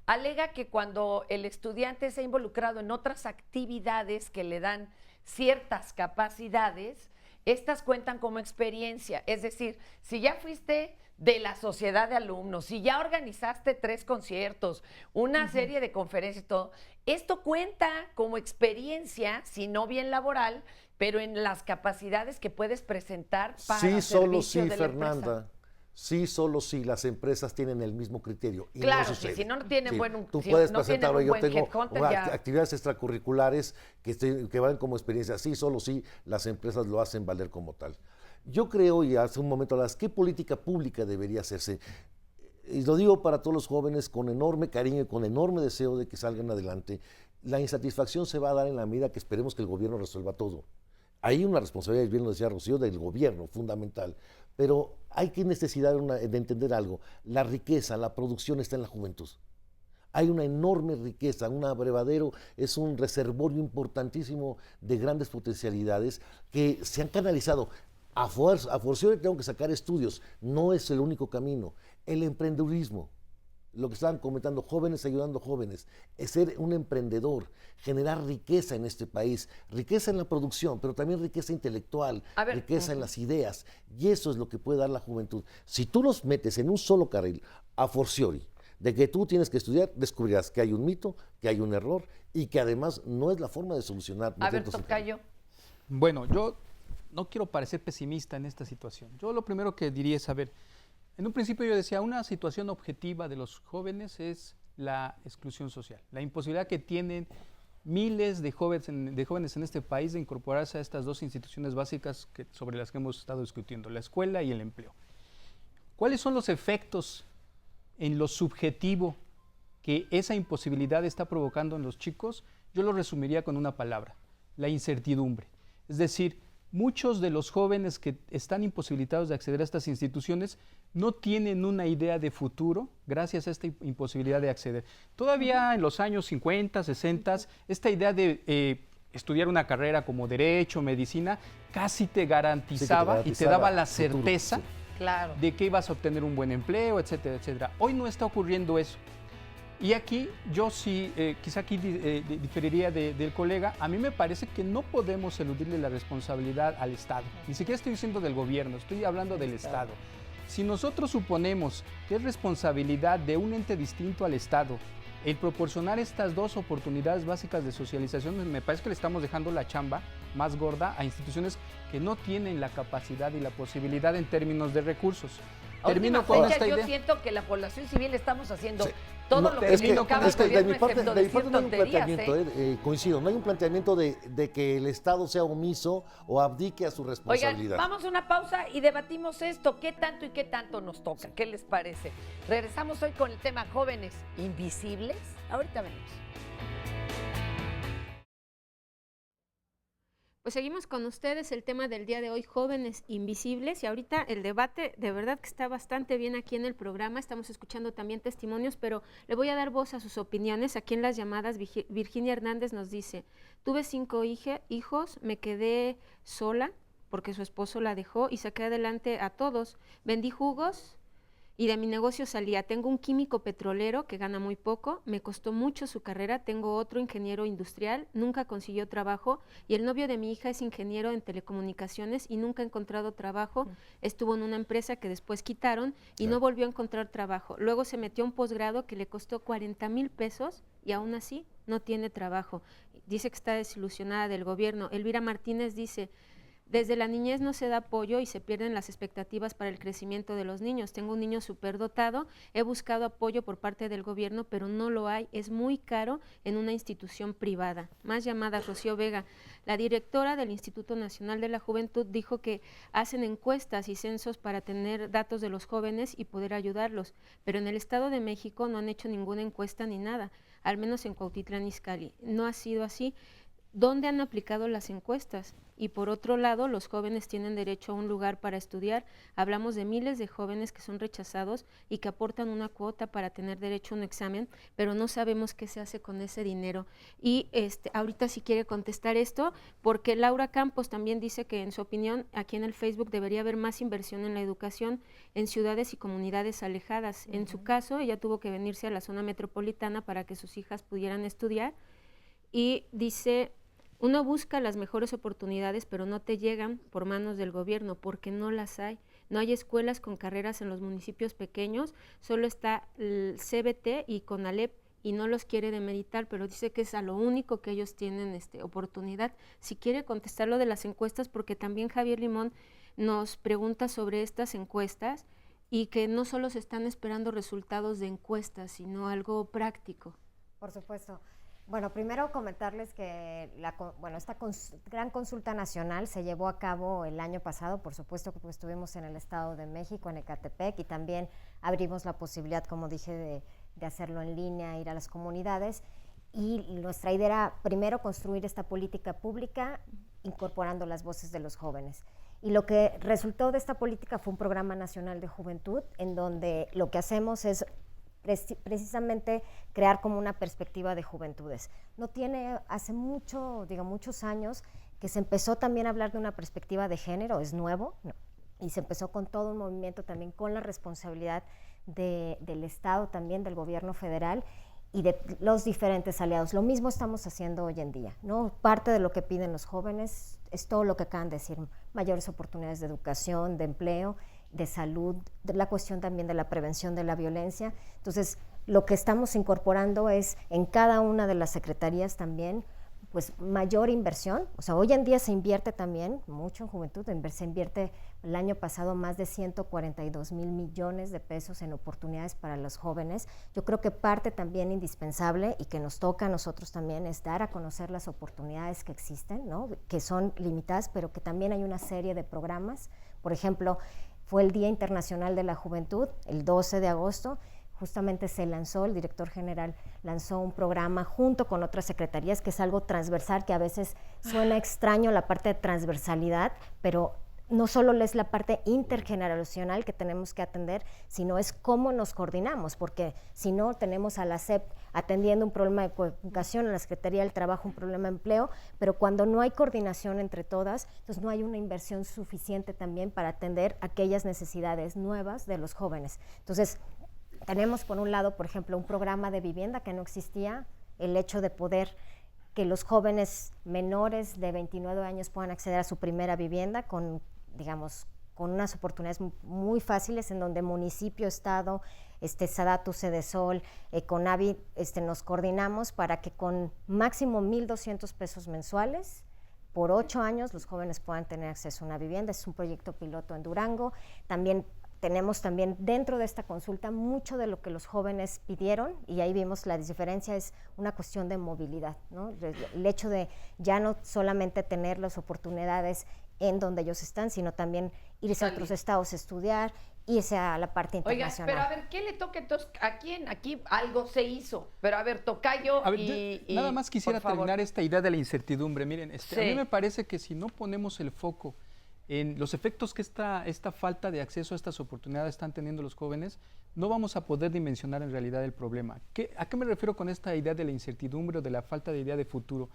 alega que cuando el estudiante se ha involucrado en otras actividades que le dan ciertas capacidades, estas cuentan como experiencia. Es decir, si ya fuiste de la sociedad de alumnos, si ya organizaste 3 conciertos, una serie de conferencias y todo, esto cuenta como experiencia, si no bien laboral, pero en las capacidades que puedes presentar para sí, solo servicio sí, de la Fernanda. empresa. Sí, solo si las empresas tienen el mismo criterio. Y Claro, no sucede. si no tienen Sí, buen tú si puedes no tienen presentar, un yo buen tengo headhunter, ya. actividades extracurriculares que van como experiencia. Sí, solo si las empresas lo hacen valer como tal. Yo creo, y hace un momento hablas, ¿qué política pública debería hacerse? Y lo digo para todos los jóvenes con enorme cariño y con enorme deseo de que salgan adelante. La insatisfacción se va a dar en la medida que esperemos que el gobierno resuelva todo. Hay una responsabilidad, bien lo decía Rocío, del gobierno, fundamental. Pero hay que necesidad de entender algo. La riqueza, la producción está en la juventud. Hay una enorme riqueza, un abrevadero, es un reservorio importantísimo de grandes potencialidades que se han canalizado. A forciore tengo que sacar estudios, no es el único camino. El emprendedurismo, lo que estaban comentando, jóvenes ayudando jóvenes, es ser un emprendedor, generar riqueza en este país, riqueza en la producción, pero también riqueza intelectual, riqueza en las ideas, y eso es lo que puede dar la juventud. Si tú los metes en un solo carril, a forciori, de que tú tienes que estudiar, descubrirás que hay un mito, que hay un error, y que además no es la forma de solucionar. A ver, tocayo. Bueno, yo no quiero parecer pesimista en esta situación. Yo lo primero que diría es, a ver, en un principio yo decía, una situación objetiva de los jóvenes es la exclusión social, la imposibilidad que tienen miles de jóvenes en este país de incorporarse a estas 2 instituciones básicas sobre las que hemos estado discutiendo, la escuela y el empleo. ¿Cuáles son los efectos en lo subjetivo que esa imposibilidad está provocando en los chicos? Yo lo resumiría con una palabra, la incertidumbre. Es decir, muchos de los jóvenes que están imposibilitados de acceder a estas instituciones no tienen una idea de futuro gracias a esta imposibilidad de acceder. Todavía en los años 50, 60, esta idea de estudiar una carrera como derecho, medicina, casi te garantizaba y te daba la certeza de que ibas a obtener un buen empleo, etcétera, etcétera. Hoy no está ocurriendo eso. Y aquí yo sí, quizá aquí diferiría del colega, a mí me parece que no podemos eludirle la responsabilidad al Estado. Ni siquiera estoy diciendo del gobierno, estoy hablando del Estado. Si nosotros suponemos que es responsabilidad de un ente distinto al Estado el proporcionar estas 2 oportunidades básicas de socialización, me parece que le estamos dejando la chamba más gorda a instituciones que no tienen la capacidad y la posibilidad en términos de recursos. Termino con esta idea. Yo siento que la población civil estamos haciendo todo lo que es que de mi parte no hay un tonterías, planteamiento, coincido, no hay un planteamiento de que el Estado sea omiso o abdique a su responsabilidad. Oigan, vamos a una pausa y debatimos esto, qué tanto y qué tanto nos toca, ¿qué les parece? Regresamos hoy con el tema jóvenes invisibles, ahorita venimos. Pues seguimos con ustedes el tema del día de hoy, jóvenes invisibles, y ahorita el debate de verdad que está bastante bien aquí en el programa, estamos escuchando también testimonios, pero le voy a dar voz a sus opiniones. Aquí en las llamadas, Virginia Hernández nos dice, tuve 5 hijos, me quedé sola porque su esposo la dejó y saqué adelante a todos, vendí jugos y de mi negocio salía. Tengo un químico petrolero que gana muy poco, me costó mucho su carrera, tengo otro ingeniero industrial, nunca consiguió trabajo, y el novio de mi hija es ingeniero en telecomunicaciones y nunca ha encontrado trabajo, estuvo en una empresa que después quitaron y no volvió a encontrar trabajo. Luego se metió a un posgrado que le costó 40,000 pesos y aún así no tiene trabajo. Dice que está desilusionada del gobierno. Elvira Martínez dice, desde la niñez no se da apoyo y se pierden las expectativas para el crecimiento de los niños. Tengo un niño superdotado, he buscado apoyo por parte del gobierno, pero no lo hay, es muy caro en una institución privada. Más llamadas, Rocío Vega. La directora del Instituto Nacional de la Juventud dijo que hacen encuestas y censos para tener datos de los jóvenes y poder ayudarlos, pero en el Estado de México no han hecho ninguna encuesta ni nada, al menos en Cuautitlán Izcalli. No ha sido así. ¿dónde han aplicado las encuestas? Y por otro lado, los jóvenes tienen derecho a un lugar para estudiar. Hablamos de miles de jóvenes que son rechazados y que aportan una cuota para tener derecho a un examen, pero no sabemos qué se hace con ese dinero. Y ahorita si quiere contestar esto, porque Laura Campos también dice que en su opinión aquí en el Facebook debería haber más inversión en la educación en ciudades y comunidades alejadas. En su caso, ella tuvo que venirse a la zona metropolitana para que sus hijas pudieran estudiar. Y dice, uno busca las mejores oportunidades, pero no te llegan por manos del gobierno, porque no las hay. No hay escuelas con carreras en los municipios pequeños, solo está el CBT y CONALEP, y no los quiere demeritar, pero dice que es a lo único que ellos tienen oportunidad. Si quiere contestar lo de las encuestas, porque también Javier Limón nos pregunta sobre estas encuestas, y que no solo se están esperando resultados de encuestas, sino algo práctico. Por supuesto. Bueno, primero comentarles que esta gran consulta nacional se llevó a cabo el año pasado, por supuesto que pues, estuvimos en el Estado de México, en Ecatepec, y también abrimos la posibilidad, como dije, de hacerlo en línea, ir a las comunidades, y nuestra idea era primero construir esta política pública incorporando las voces de los jóvenes. Y lo que resultó de esta política fue un programa nacional de juventud, en donde lo que hacemos es precisamente crear como una perspectiva de juventudes. Hace muchos años que se empezó también a hablar de una perspectiva de género, es nuevo, ¿no? Y se empezó con todo un movimiento también con la responsabilidad del Estado, también del gobierno federal y de los diferentes aliados. Lo mismo estamos haciendo hoy en día, ¿no? Parte de lo que piden los jóvenes es todo lo que acaban de decir, mayores oportunidades de educación, de empleo, de salud, de la cuestión también de la prevención de la violencia. Entonces, lo que estamos incorporando es en cada una de las secretarías también, pues mayor inversión. O sea, hoy en día se invierte también mucho en juventud, se invierte el año pasado más de 142,000 millones de pesos en oportunidades para los jóvenes. Yo creo que parte también indispensable y que nos toca a nosotros también es dar a conocer las oportunidades que existen, ¿no? Que son limitadas, pero que también hay una serie de programas. Por ejemplo, fue el Día Internacional de la Juventud, el 12 de agosto, justamente se lanzó, el director general lanzó un programa junto con otras secretarías, que es algo transversal, que a veces suena extraño la parte de transversalidad, pero no solo es la parte intergeneracional que tenemos que atender, sino es cómo nos coordinamos, porque si no tenemos a la SEP atendiendo un problema de coeducación, a la Secretaría del Trabajo un problema de empleo, pero cuando no hay coordinación entre todas, entonces no hay una inversión suficiente también para atender aquellas necesidades nuevas de los jóvenes. Entonces, tenemos por un lado, por ejemplo, un programa de vivienda que no existía, el hecho de poder que los jóvenes menores de 29 años puedan acceder a su primera vivienda con unas oportunidades muy fáciles, en donde municipio, estado, Sadatu, Sedesol, Conavi, nos coordinamos para que con máximo 1,200 pesos mensuales por 8 años los jóvenes puedan tener acceso a una vivienda. Es un proyecto piloto en Durango. También tenemos dentro de esta consulta mucho de lo que los jóvenes pidieron, y ahí vimos la diferencia, es una cuestión de movilidad, ¿no? El hecho de ya no solamente tener las oportunidades en donde ellos están, sino también irse a otros estados a estudiar, irse a la parte internacional. Oiga, pero a ver, ¿qué le toca entonces a quién? Aquí algo se hizo, pero a ver, tocayo, a ver, nada más quisiera terminar esta idea de la incertidumbre. Miren, Sí. a mí me parece que si no ponemos el foco en los efectos que esta falta de acceso a estas oportunidades están teniendo los jóvenes, no vamos a poder dimensionar en realidad el problema. ¿A qué me refiero con esta idea de la incertidumbre o de la falta de idea de futuro?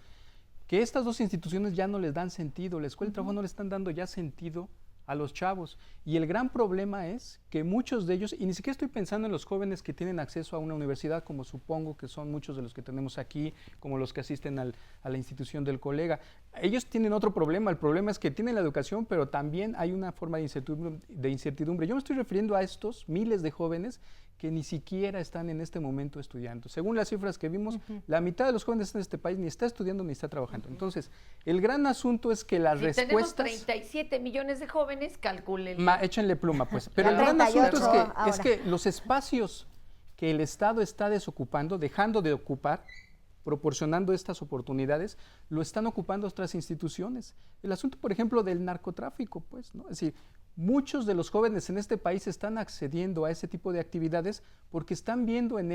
Que estas dos instituciones ya no les dan sentido, la escuela y el trabajo no le están dando ya sentido a los chavos, y el gran problema es que muchos de ellos, y ni siquiera estoy pensando en los jóvenes que tienen acceso a una universidad, como supongo que son muchos de los que tenemos aquí, como los que asisten a la institución del colega, ellos tienen otro problema. El problema es que tienen la educación, pero también hay una forma de incertidumbre. Yo me estoy refiriendo a estos miles de jóvenes que ni siquiera están en este momento estudiando. Según las cifras que vimos, la mitad de los jóvenes en este país ni está estudiando ni está trabajando. Entonces, el gran asunto es que las respuestas... tenemos 37 millones de jóvenes, calculen. Échenle pluma, pues. Pero el gran asunto es que los espacios que el Estado está desocupando, dejando de ocupar, proporcionando estas oportunidades, lo están ocupando otras instituciones. El asunto, por ejemplo, del narcotráfico, pues, ¿no? Es decir, muchos de los jóvenes en este país están accediendo a ese tipo de actividades porque están viendo en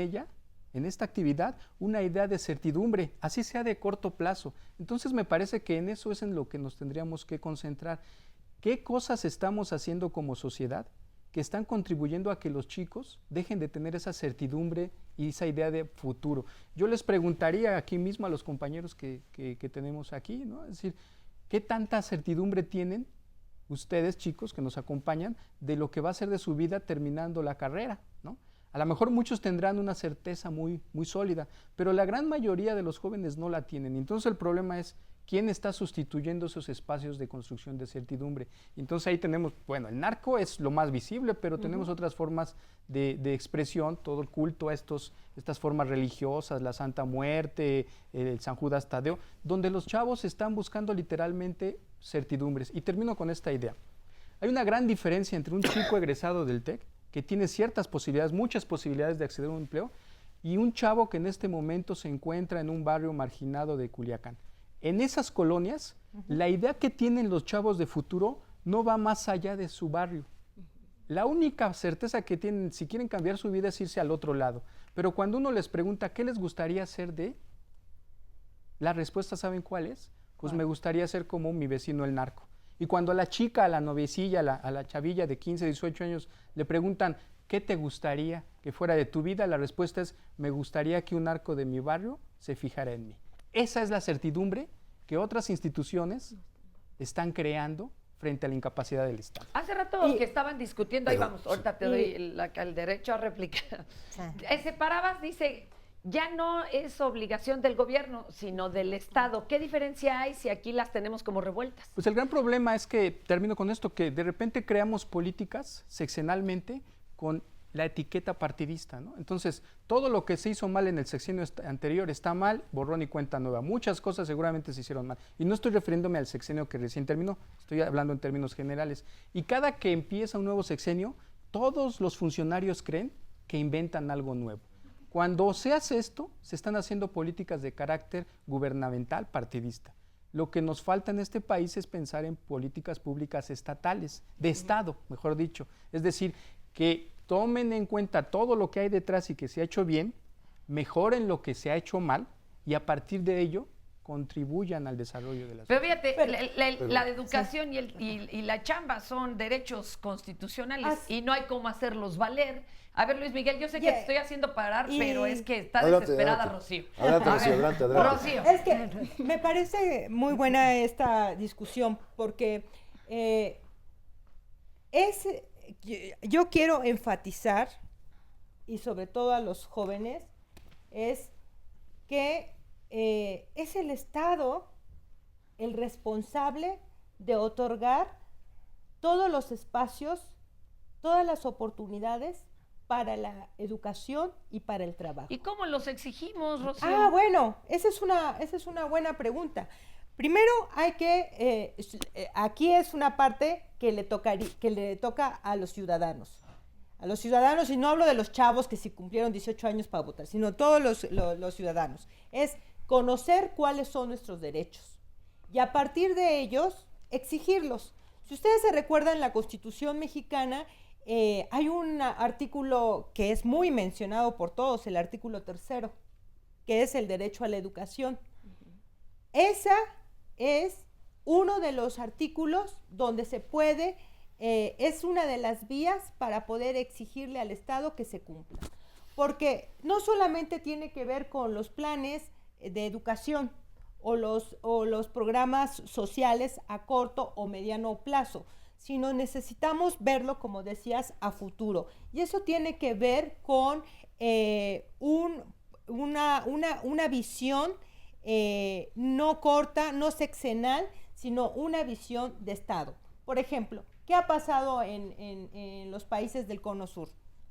en esta actividad una idea de certidumbre, así sea de corto plazo. Entonces me parece que en eso es en lo que nos tendríamos que concentrar. ¿Qué cosas estamos haciendo como sociedad que están contribuyendo a que los chicos dejen de tener esa certidumbre y esa idea de futuro? Yo les preguntaría aquí mismo a los compañeros que tenemos aquí, ¿no? Es decir, ¿qué tanta certidumbre tienen ustedes, chicos, que nos acompañan, de lo que va a ser de su vida terminando la carrera, ¿no? A lo mejor muchos tendrán una certeza muy sólida, pero la gran mayoría de los jóvenes no la tienen. Entonces el problema es quién está sustituyendo esos espacios de construcción de certidumbre. Entonces ahí tenemos, bueno, el narco es lo más visible, pero tenemos otras formas de expresión, todo el culto a estas formas religiosas, la Santa Muerte, el San Judas Tadeo, donde los chavos están buscando literalmente certidumbres. Y termino con esta idea. Hay una gran diferencia entre un chico egresado del TEC, que tiene ciertas posibilidades, muchas posibilidades de acceder a un empleo, y un chavo que en este momento se encuentra en un barrio marginado de Culiacán. En esas colonias, la idea que tienen los chavos de futuro no va más allá de su barrio. La única certeza que tienen, si quieren cambiar su vida, es irse al otro lado. Pero cuando uno les pregunta qué les gustaría ser la respuesta, ¿saben cuál es? Pues me gustaría ser como mi vecino el narco. Y cuando a la chica, a la noviecilla, a la chavilla de 15, 18 años, le preguntan, ¿qué te gustaría que fuera de tu vida? La respuesta es, me gustaría que un narco de mi barrio se fijara en mí. Esa es la certidumbre que otras instituciones están creando frente a la incapacidad del Estado. Hace rato que estaban discutiendo, ahí vamos, ahorita te doy el derecho a replicar. Separabas, dice, ya no es obligación del gobierno, sino del Estado. ¿Qué diferencia hay si aquí las tenemos como revueltas? Pues el gran problema es que, termino con esto, que de repente creamos políticas sexenalmente con la etiqueta partidista, ¿no? Entonces, todo lo que se hizo mal en el sexenio anterior está mal, borrón y cuenta nueva. Muchas cosas seguramente se hicieron mal. Y no estoy refiriéndome al sexenio que recién terminó, estoy hablando en términos generales. Y cada que empieza un nuevo sexenio, todos los funcionarios creen que inventan algo nuevo. Cuando se hace esto, se están haciendo políticas de carácter gubernamental partidista. Lo que nos falta en este país es pensar en políticas públicas estatales, de Estado, mejor dicho. Es decir, que tomen en cuenta todo lo que hay detrás y que se ha hecho bien, mejoren lo que se ha hecho mal y a partir de ello contribuyan al desarrollo de la sociedad. Pero fíjate, la educación y la chamba son derechos constitucionales y no hay cómo hacerlos valer. A ver, Luis Miguel, yo sé que te estoy haciendo parar, pero es que está desesperada Rocío. Adelante. Rocío. Es que me parece muy buena esta discusión porque yo quiero enfatizar, y sobre todo a los jóvenes, es que es el Estado el responsable de otorgar todos los espacios, todas las oportunidades para la educación y para el trabajo. ¿Y cómo los exigimos, Rocío? Bueno, esa es una buena pregunta. Primero hay que, aquí es una parte que le toca a los ciudadanos. A los ciudadanos, y no hablo de los chavos que si cumplieron 18 años para votar, sino todos los ciudadanos. Es conocer cuáles son nuestros derechos y a partir de ellos exigirlos. Si ustedes se recuerdan, la Constitución mexicana, hay un artículo que es muy mencionado por todos, el artículo 3º, que es el derecho a la educación. Esa es uno de los artículos donde se puede, es una de las vías para poder exigirle al Estado que se cumpla. Porque no solamente tiene que ver con los planes de educación o los programas sociales a corto o mediano plazo, sino necesitamos verlo, como decías, a futuro. Y eso tiene que ver con una visión no corta, no sexenal, sino una visión de Estado. Por ejemplo, ¿qué ha pasado en los países del Cono Sur?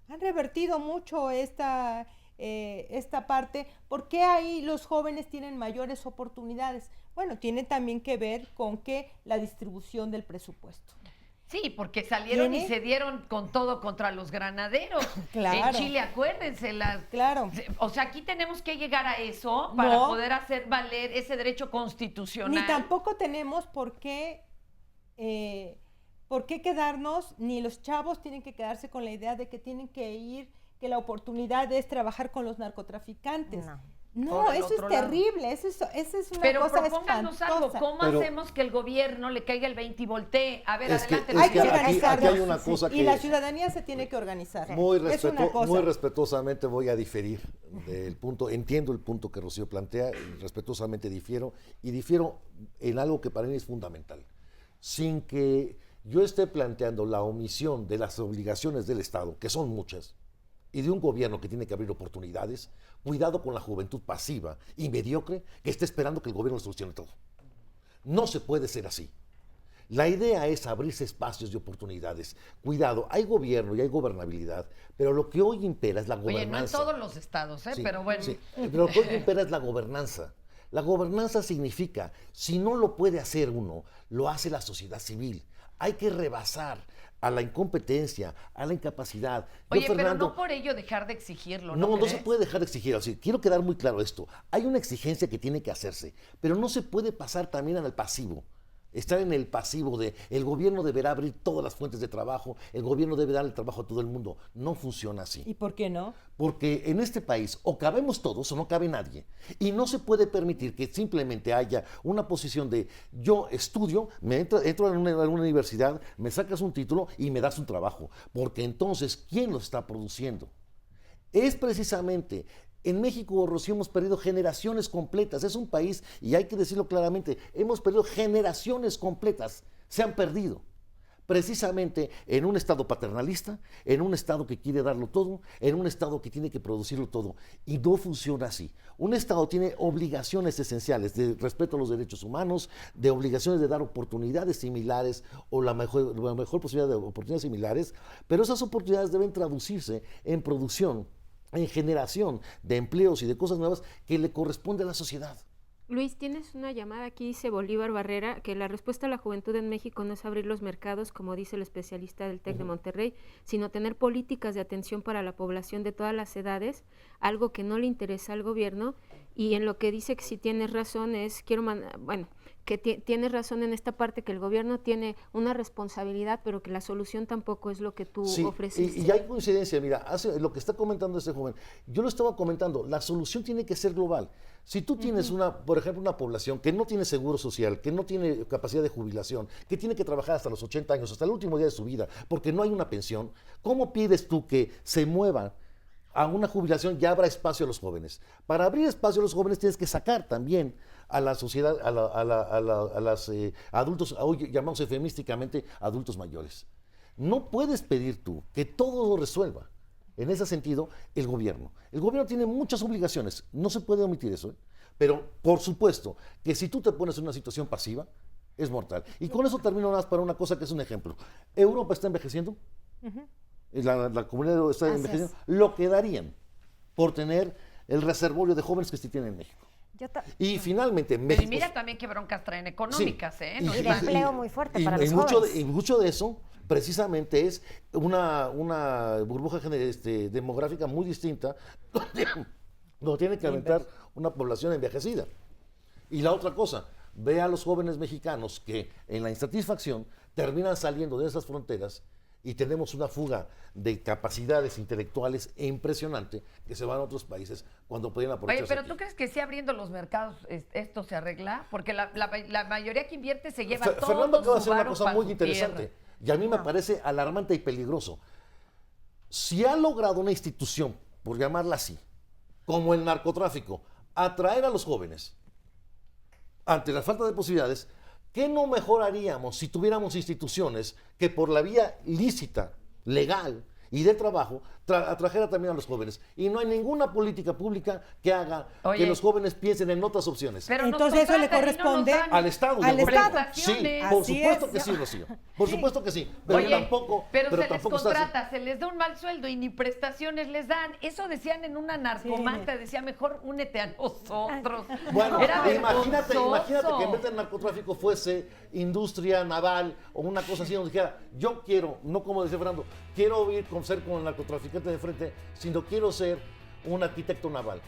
Han revertido mucho esta parte. ¿Por qué ahí los jóvenes tienen mayores oportunidades? Bueno, tiene también que ver con que la distribución del presupuesto. Sí, porque salieron y se dieron con todo contra los granaderos. Claro. En Chile, acuérdense. Claro. O sea, aquí tenemos que llegar a eso para poder hacer valer ese derecho constitucional. Ni tampoco tenemos por qué quedarnos, ni los chavos tienen que quedarse con la idea de que tienen que que la oportunidad es trabajar con los narcotraficantes. No, Por el eso es otro lado. terrible, eso es una Pero cosa propónganos algo, espantosa. ¿cómo hacemos que el gobierno le caiga el 20 y voltee? A ver, Es que- adelante. es Hay que aquí- organizarnos. aquí hay una cosa Y que- la ciudadanía se tiene que organizar. Muy, Es una cosa. muy respetuosamente voy a diferir del punto, entiendo el punto que Rocío plantea, y respetuosamente difiero en algo que para mí es fundamental. Sin que yo esté planteando la omisión de las obligaciones del Estado, que son muchas, y de un gobierno que tiene que abrir oportunidades, cuidado con la juventud pasiva y mediocre que esté esperando que el gobierno solucione todo. No se puede ser así. La idea es abrirse espacios de oportunidades. Cuidado, hay gobierno y hay gobernabilidad, pero lo que hoy impera es la Oye, no en gobernanza. todos los estados, Sí, pero bueno. sí, pero lo que hoy impera es la gobernanza. La gobernanza significa, si no lo puede hacer uno, lo hace la sociedad civil. Hay que rebasar a la incompetencia, a la incapacidad. Yo, Oye, pero Fernando, no por ello dejar de exigirlo, no, ¿no? no se crees? puede dejar de exigir. Así, quiero quedar muy claro esto. Hay una exigencia que tiene que hacerse, pero no se puede pasar también al pasivo. Estar en el pasivo de el gobierno deberá abrir todas las fuentes de trabajo, el gobierno debe darle trabajo a todo el mundo. No funciona así. ¿Y por qué no? Porque en este país o cabemos todos o no cabe nadie. Y no se puede permitir que simplemente haya una posición de yo estudio, entro en una universidad, me sacas un título y me das un trabajo. Porque entonces, ¿quién lo está produciendo? Es precisamente... En México, Rocío, hemos perdido generaciones completas. Es un país, y hay que decirlo claramente, hemos perdido generaciones completas. Se han perdido. Precisamente en un estado paternalista, en un estado que quiere darlo todo, en un estado que tiene que producirlo todo. Y no funciona así. Un estado tiene obligaciones esenciales de respeto a los derechos humanos, de obligaciones de dar oportunidades similares o la mejor posibilidad de oportunidades similares, pero esas oportunidades deben traducirse en producción, en generación de empleos y de cosas nuevas que le corresponde a la sociedad. Luis, tienes una llamada aquí, dice Bolívar Barrera, que la respuesta a la juventud en México no es abrir los mercados, como dice el especialista del TEC de Monterrey, sino tener políticas de atención para la población de todas las edades, algo que no le interesa al gobierno, y en lo que dice que si tienes razón es, que tienes razón en esta parte, que el gobierno tiene una responsabilidad, pero que la solución tampoco es lo que tú ofreciste. Y hay coincidencia, mira, lo que está comentando este joven, yo lo estaba comentando, la solución tiene que ser global. Si tú tienes por ejemplo, una población que no tiene seguro social, que no tiene capacidad de jubilación, que tiene que trabajar hasta los 80 años, hasta el último día de su vida, porque no hay una pensión, ¿cómo pides tú que se muevan a una jubilación y abra espacio a los jóvenes? Para abrir espacio a los jóvenes tienes que sacar también a la sociedad, a los adultos, hoy llamamos eufemísticamente adultos mayores. No puedes pedir tú que todo lo resuelva. En ese sentido, el gobierno. El gobierno tiene muchas obligaciones, no se puede omitir eso, ¿eh? Pero por supuesto que si tú te pones en una situación pasiva, es mortal. Y con eso termino nada más para una cosa que es un ejemplo. Europa está envejeciendo, la comunidad está envejeciendo, lo que darían por tener el reservorio de jóvenes que sí tienen en México. Y finalmente Pero México... y mira también qué broncas traen económicas, ¿eh? Y de empleo muy fuerte para los jóvenes. Y mucho de eso precisamente es una burbuja demográfica muy distinta donde tiene que aumentar una población envejecida. Y la otra cosa, ve a los jóvenes mexicanos que en la insatisfacción terminan saliendo de esas fronteras y tenemos una fuga de capacidades intelectuales impresionante que se van a otros países cuando pueden aprovechar. Oye, pero ¿tú crees que sí abriendo los mercados esto se arregla? Porque la mayoría que invierte se lleva todo Fernando acaba de su hacer una varo cosa para muy su interesante tierra. y a mí me parece alarmante y peligroso. Si ha logrado una institución, por llamarla así, como el narcotráfico, atraer a los jóvenes ante la falta de posibilidades, ¿qué no mejoraríamos si tuviéramos instituciones que por la vía lícita, legal y de trabajo atrajera también a los jóvenes? Y no hay ninguna política pública que haga que los jóvenes piensen en otras opciones. Pero entonces eso le corresponde al Estado. al Estado. Sí, por supuesto que sí, Rocío. Por supuesto que sí. Pero Oye, tampoco. pero se les tampoco contrata, se les da un mal sueldo y ni prestaciones les dan. Eso decían en una narcomanta, decía mejor únete a nosotros. Bueno, Era imagínate vergonzoso. que en vez del narcotráfico fuese industria naval o una cosa así donde dijera, yo quiero, no como decía Fernando, quiero ir con ser como el narcotraficante de frente, sino quiero ser un arquitecto naval.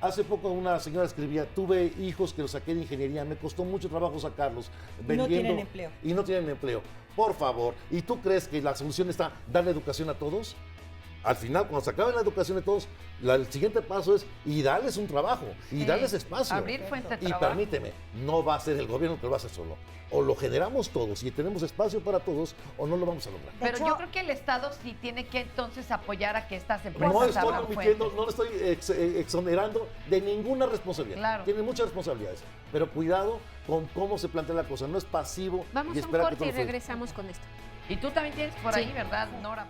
Hace poco una señora escribía, tuve hijos que los saqué de ingeniería, me costó mucho trabajo sacarlos vendiendo. No tienen empleo. Y no tienen empleo. Por favor, ¿y tú crees que la solución está darle educación a todos? Al final, cuando se acabe la educación de todos, el siguiente paso es y darles un trabajo, y darles espacio. Abrir fuente de y trabajo. permíteme, no va a ser el gobierno que lo va a hacer solo. O lo generamos todos y tenemos espacio para todos, o no lo vamos a lograr. Pero yo creo que el Estado sí tiene que entonces apoyar a que estas empresas No estoy abran omitiendo, fuentes. no le estoy exonerando de ninguna responsabilidad. Claro. Tiene muchas responsabilidades, pero cuidado con cómo se plantea la cosa. No es pasivo Vamos y a un esperar que corte y todo fluya. regresamos con esto. Y tú también tienes por Sí. ahí, ¿verdad, Nora?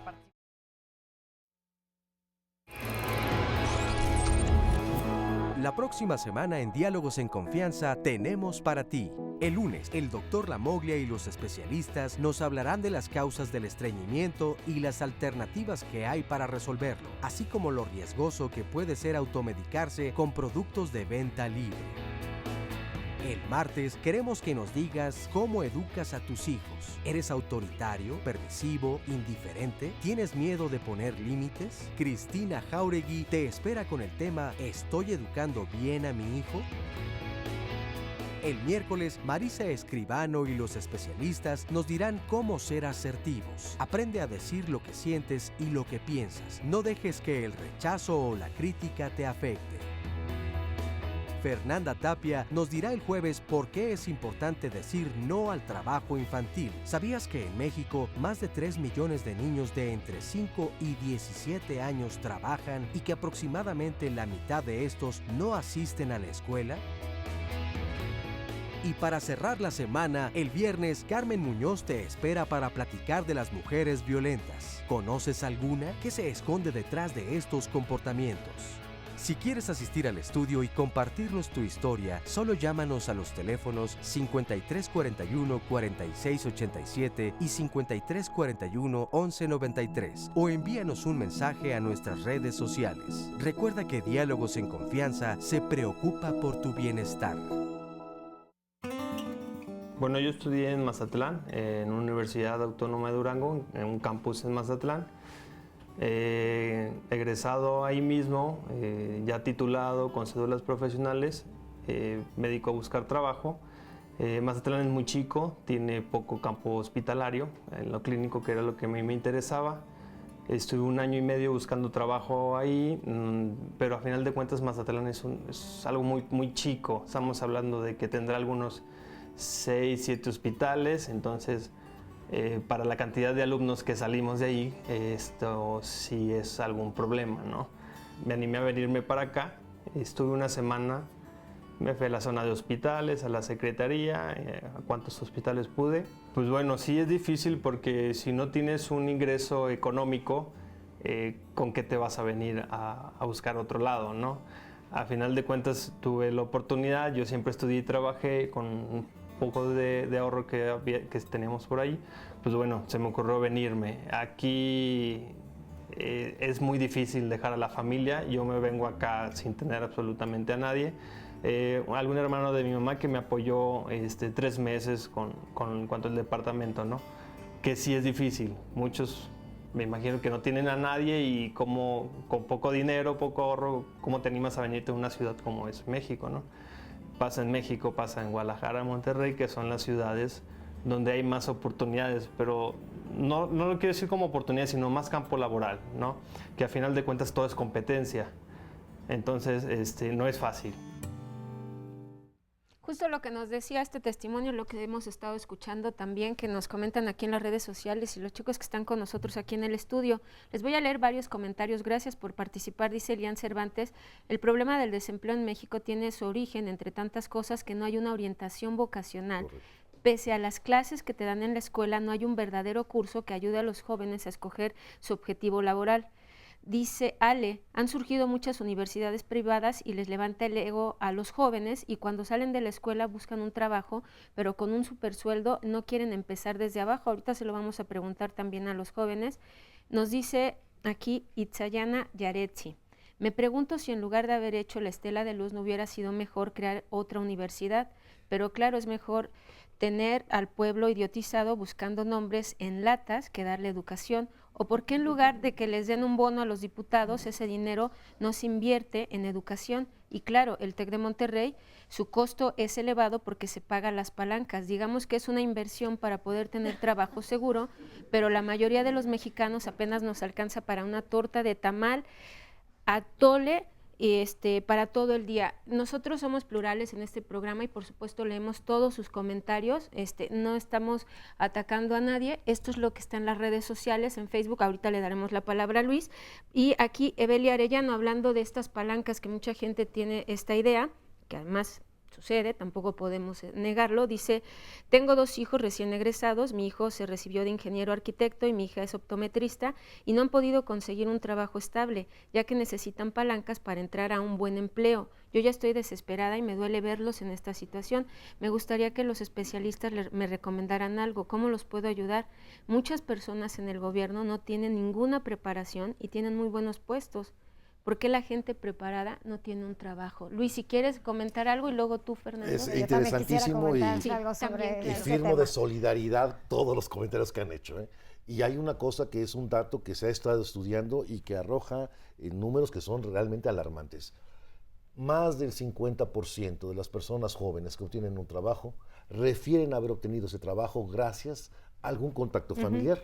La próxima semana en Diálogos en Confianza tenemos para ti. El lunes, el doctor Lamoglia y los especialistas nos hablarán de las causas del estreñimiento y las alternativas que hay para resolverlo, así como lo riesgoso que puede ser automedicarse con productos de venta libre. El martes queremos que nos digas cómo educas a tus hijos. ¿Eres autoritario, permisivo, indiferente? ¿Tienes miedo de poner límites? Cristina Jauregui te espera con el tema ¿Estoy educando bien a mi hijo? El miércoles, Marisa Escribano y los especialistas nos dirán cómo ser asertivos. Aprende a decir lo que sientes y lo que piensas. No dejes que el rechazo o la crítica te afecte. Fernanda Tapia nos dirá el jueves por qué es importante decir no al trabajo infantil. ¿Sabías que en México más de 3 millones de niños de entre 5 y 17 años trabajan y que aproximadamente la mitad de estos no asisten a la escuela? Y para cerrar la semana, el viernes, Carmen Muñoz te espera para platicar de las mujeres violentas. ¿Conoces alguna? ¿Qué se esconde detrás de estos comportamientos? Si quieres asistir al estudio y compartirnos tu historia, solo llámanos a los teléfonos 5341-4687 y 5341-1193 o envíanos un mensaje a nuestras redes sociales. Recuerda que Diálogos en Confianza se preocupa por tu bienestar. Bueno, yo estudié en Mazatlán, en una Universidad Autónoma de Durango, en un campus en Mazatlán. Egresado ahí mismo, ya titulado con cédulas profesionales, me dedico a buscar trabajo. Mazatlán es muy chico, tiene poco campo hospitalario, en lo clínico, que era lo que a mí me interesaba. Estuve 1 año y medio buscando trabajo ahí, pero a final de cuentas Mazatlán es algo muy chico. Estamos hablando de que tendrá algunos 6, 7 hospitales, entonces para la cantidad de alumnos que salimos de ahí, esto sí es algún problema, ¿no? Me animé a venirme para acá, estuve 1 semana, me fui a la zona de hospitales, a la secretaría, a cuántos hospitales pude. Pues bueno, sí es difícil porque si no tienes un ingreso económico, ¿con qué te vas a venir a buscar otro lado, no? A final de cuentas tuve la oportunidad, yo siempre estudié y trabajé con un poco de ahorro que teníamos por ahí, pues bueno, se me ocurrió venirme. Aquí es muy difícil dejar a la familia, yo me vengo acá sin tener absolutamente a nadie. Algún hermano de mi mamá que me apoyó 3 meses con cuanto al departamento, ¿no? Que sí es difícil, muchos me imagino que no tienen a nadie y como con poco dinero, poco ahorro, ¿cómo te animas a venirte a una ciudad como es México, no? Pasa en México, pasa en Guadalajara, Monterrey, que son las ciudades donde hay más oportunidades, pero no lo quiero decir como oportunidades, sino más campo laboral, ¿no? Que a final de cuentas todo es competencia, entonces no es fácil. Justo lo que nos decía este testimonio, lo que hemos estado escuchando también, que nos comentan aquí en las redes sociales y los chicos que están con nosotros aquí en el estudio. Les voy a leer varios comentarios. Gracias por participar, dice Elian Cervantes. El problema del desempleo en México tiene su origen, entre tantas cosas, que no hay una orientación vocacional. Correcto. Pese a las clases que te dan en la escuela, no hay un verdadero curso que ayude a los jóvenes a escoger su objetivo laboral. Dice Ale, han surgido muchas universidades privadas y les levanta el ego a los jóvenes y cuando salen de la escuela buscan un trabajo, pero con un supersueldo no quieren empezar desde abajo. Ahorita se lo vamos a preguntar también a los jóvenes. Nos dice aquí Itzayana Yaretsi, me pregunto si en lugar de haber hecho la Estela de Luz no hubiera sido mejor crear otra universidad, pero claro, es mejor tener al pueblo idiotizado buscando nombres en latas que darle educación? ¿O por qué en lugar de que les den un bono a los diputados, ese dinero no se invierte en educación? Y claro, el TEC de Monterrey, su costo es elevado porque se pagan las palancas. Digamos que es una inversión para poder tener trabajo seguro, pero la mayoría de los mexicanos apenas nos alcanza para una torta de tamal, atole, para todo el día. Nosotros somos plurales en este programa y por supuesto leemos todos sus comentarios, no estamos atacando a nadie, esto es lo que está en las redes sociales, en Facebook, ahorita le daremos la palabra a Luis, y aquí Evelia Arellano, hablando de estas palancas que mucha gente tiene esta idea, que además sucede, tampoco podemos negarlo, dice, tengo 2 hijos recién egresados, mi hijo se recibió de ingeniero arquitecto y mi hija es optometrista y no han podido conseguir un trabajo estable, ya que necesitan palancas para entrar a un buen empleo. Yo ya estoy desesperada y me duele verlos en esta situación. Me gustaría que los especialistas me recomendaran algo, ¿cómo los puedo ayudar? Muchas personas en el gobierno no tienen ninguna preparación y tienen muy buenos puestos. ¿Por qué la gente preparada no tiene un trabajo? Luis, si quieres comentar algo y luego tú, Fernando. Es interesantísimo y firmo tema. de solidaridad todos los comentarios que han hecho. Y hay una cosa que es un dato que se ha estado estudiando y que arroja números que son realmente alarmantes. Más del 50% de las personas jóvenes que obtienen un trabajo refieren haber obtenido ese trabajo gracias a algún contacto familiar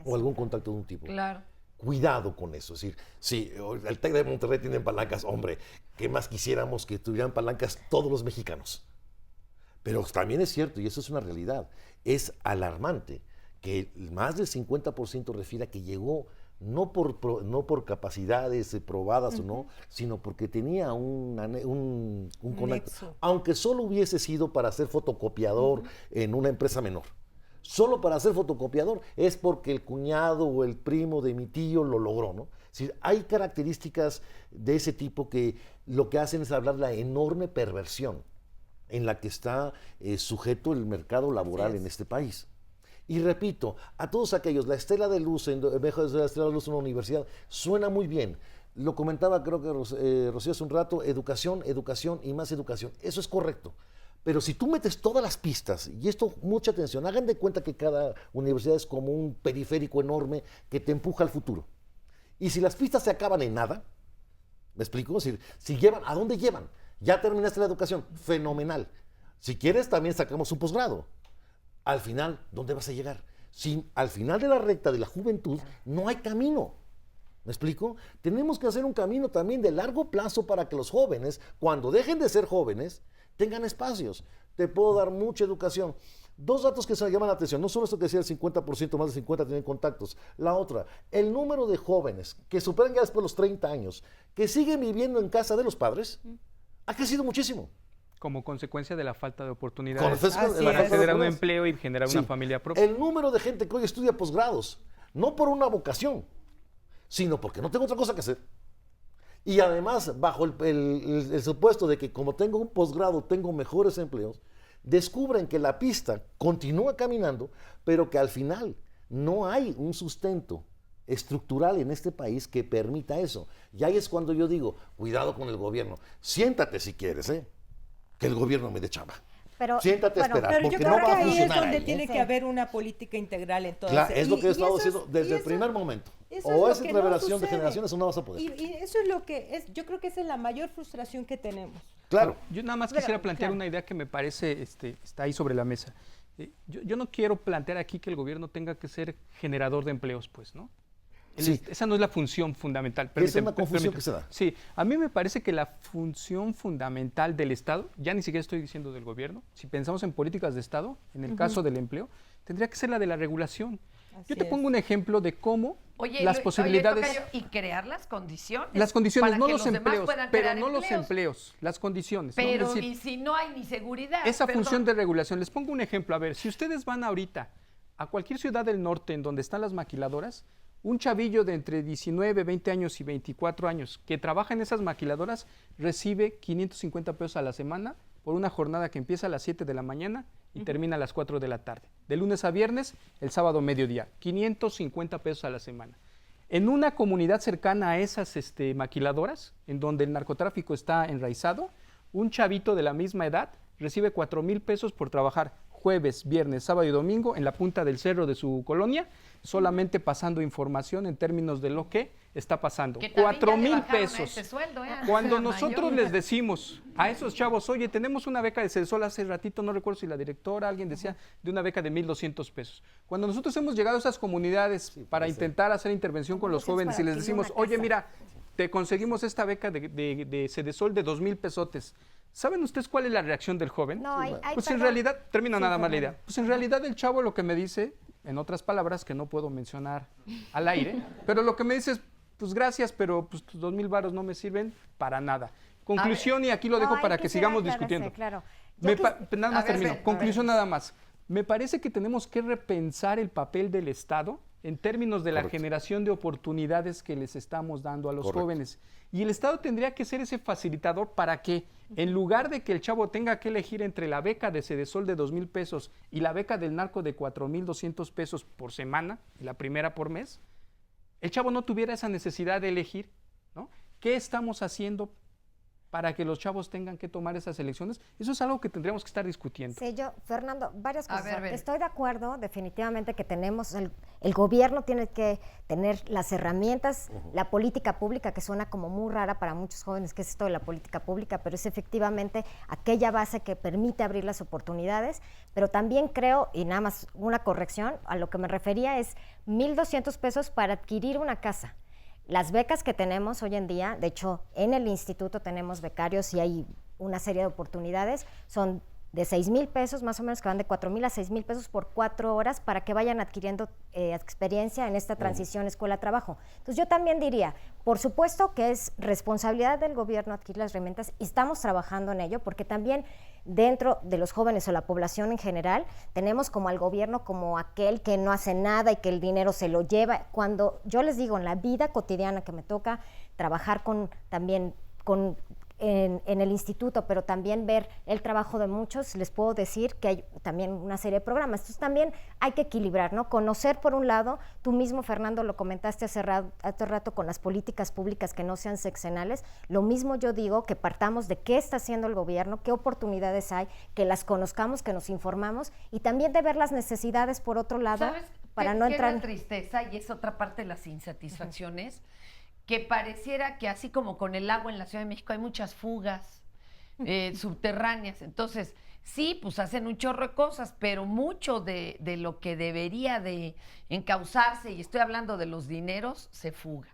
o algún contacto de un tipo. Claro. Cuidado con eso, es decir, sí, el TEC de Monterrey tiene palancas, hombre, ¿qué más quisiéramos que tuvieran palancas todos los mexicanos? Pero también es cierto, y eso es una realidad, es alarmante que más del 50% refiere a que llegó no por capacidades probadas o no, sino porque tenía un contacto, aunque solo hubiese sido para ser fotocopiador en una empresa menor. Solo para ser fotocopiador es porque el cuñado o el primo de mi tío lo logró, ¿no? Es decir, hay características de ese tipo que lo que hacen es hablar de la enorme perversión en la que está sujeto el mercado laboral en este país. Y repito, a todos aquellos, la estela de luz, la estela de luz en una universidad, suena muy bien. Lo comentaba creo que Rocío hace un rato, educación, educación y más educación. Eso es correcto. Pero si tú metes todas las pistas, y esto, mucha atención, hagan de cuenta que cada universidad es como un periférico enorme que te empuja al futuro. Y si las pistas se acaban en nada, ¿me explico? Si llevan, ¿a dónde llevan? Ya terminaste la educación, fenomenal. Si quieres, también sacamos un posgrado. Al final, ¿dónde vas a llegar? Si al final de la recta de la juventud no hay camino. ¿Me explico? Tenemos que hacer un camino también de largo plazo para que los jóvenes, cuando dejen de ser jóvenes, tengan espacios. Te puedo dar mucha educación. 2 datos que se me llaman la atención. No solo esto que decía el 50%, más de 50 tienen contactos. La otra, el número de jóvenes que superan ya después de los 30 años, que siguen viviendo en casa de los padres, ha crecido muchísimo. Como consecuencia de la falta de oportunidades para acceder a un empleo y generar una familia propia. El número de gente que hoy estudia posgrados, no por una vocación, sino porque no tengo otra cosa que hacer. Y además, bajo el supuesto de que como tengo un posgrado, tengo mejores empleos, descubren que la pista continúa caminando, pero que al final no hay un sustento estructural en este país que permita eso. Y ahí es cuando yo digo, cuidado con el gobierno. Siéntate si quieres, que el gobierno me dé chamba. Pero, siéntate a esperar, pero porque yo creo no va a que ahí es funcionar. donde tiene que haber una política integral en todo Claro, eso. es lo que he estado diciendo desde el primer momento. O es revelación de generaciones o no vas a poder. Y eso es lo que es, yo creo que esa es la mayor frustración que tenemos. Claro. Yo nada más quisiera plantear una idea que me parece está ahí sobre la mesa. Yo no quiero plantear aquí que el gobierno tenga que ser generador de empleos, pues, ¿no? Sí. Esa no es la función fundamental. Es una confusión que se da. Sí, a mí me parece que la función fundamental del Estado, ya ni siquiera estoy diciendo del gobierno, si pensamos en políticas de Estado, en el caso del empleo, tendría que ser la de la regulación. Yo te pongo un ejemplo de cómo las posibilidades... y crear las condiciones. Las condiciones, para no que los empleos, pero no los empleos. empleos, las condiciones. Pero ¿no? Es decir, y si no hay ni seguridad. Esa función de regulación, les pongo un ejemplo. A ver, si ustedes van ahorita a cualquier ciudad del norte en donde están las maquiladoras, un chavillo de entre 19, 20 años y 24 años que trabaja en esas maquiladoras recibe 550 pesos a la semana por una jornada que empieza a las 7 de la mañana y termina a las 4 de la tarde. De lunes a viernes, el sábado mediodía, 550 pesos a la semana. En una comunidad cercana a esas maquiladoras, en donde el narcotráfico está enraizado, un chavito de la misma edad recibe 4,000 pesos por trabajar jueves, viernes, sábado y domingo en la punta del cerro de su colonia, solamente pasando información en términos de lo que está pasando. 4,000 pesos. Cuando nosotros les decimos a esos chavos, oye, tenemos una beca de CEDESOL, hace ratito, no recuerdo si la directora, alguien decía, de una beca de 1,200 pesos. Cuando nosotros hemos llegado a esas comunidades para intentar hacer intervención con los jóvenes y les decimos, oye, mira, te conseguimos esta beca de CEDESOL de 2,000 pesotes. ¿Saben ustedes cuál es la reacción del joven? No, pues en realidad, termino nada más la idea, pues en realidad el chavo lo que me dice, en otras palabras que no puedo mencionar al aire, pero lo que me dice es, pues gracias, pero pues tus 2,000 varos no me sirven para nada. Conclusión, y aquí lo dejo para que sigamos discutiendo. Claro. Nada más termino. Conclusión nada más. Me parece que tenemos que repensar el papel del Estado en términos de la generación de oportunidades que les estamos dando a los jóvenes. Y el Estado tendría que ser ese facilitador para que, en lugar de que el chavo tenga que elegir entre la beca de CEDESOL de 2,000 pesos y la beca del narco de 4,200 pesos por semana, y la primera por mes, el chavo no tuviera esa necesidad de elegir, ¿no? ¿Qué estamos haciendo para que los chavos tengan que tomar esas elecciones? Eso es algo que tendríamos que estar discutiendo. Sí, Fernando, varias cosas. Estoy de acuerdo, definitivamente, que tenemos, el gobierno tiene que tener las herramientas, la política pública, que suena como muy rara para muchos jóvenes, que es esto de la política pública, pero es efectivamente aquella base que permite abrir las oportunidades, pero también creo, y nada más una corrección, a lo que me refería es 1,200 pesos para adquirir una casa. Las becas que tenemos hoy en día, de hecho, en el instituto tenemos becarios y hay una serie de oportunidades, son de 6,000 pesos, más o menos, que van de 4,000 a 6,000 pesos por 4 horas para que vayan adquiriendo experiencia en esta transición escuela-trabajo. Entonces yo también diría, por supuesto que es responsabilidad del gobierno adquirir las herramientas y estamos trabajando en ello, porque también dentro de los jóvenes o la población en general, tenemos como al gobierno como aquel que no hace nada y que el dinero se lo lleva. Cuando yo les digo, en la vida cotidiana que me toca trabajar en el instituto, pero también ver el trabajo de muchos, les puedo decir que hay también una serie de programas. Entonces también hay que equilibrar, ¿no? Conocer por un lado, tú mismo, Fernando, lo comentaste hace rato con las políticas públicas que no sean sexenales. Lo mismo yo digo, que partamos de qué está haciendo el gobierno, qué oportunidades hay, que las conozcamos, que nos informamos, y también de ver las necesidades por otro lado, para no entrar en tristeza, y es otra parte de las insatisfacciones, que pareciera que así como con el agua en la Ciudad de México hay muchas fugas subterráneas. Entonces, sí, pues hacen un chorro de cosas, pero mucho de lo que debería de encauzarse, y estoy hablando de los dineros, se fuga.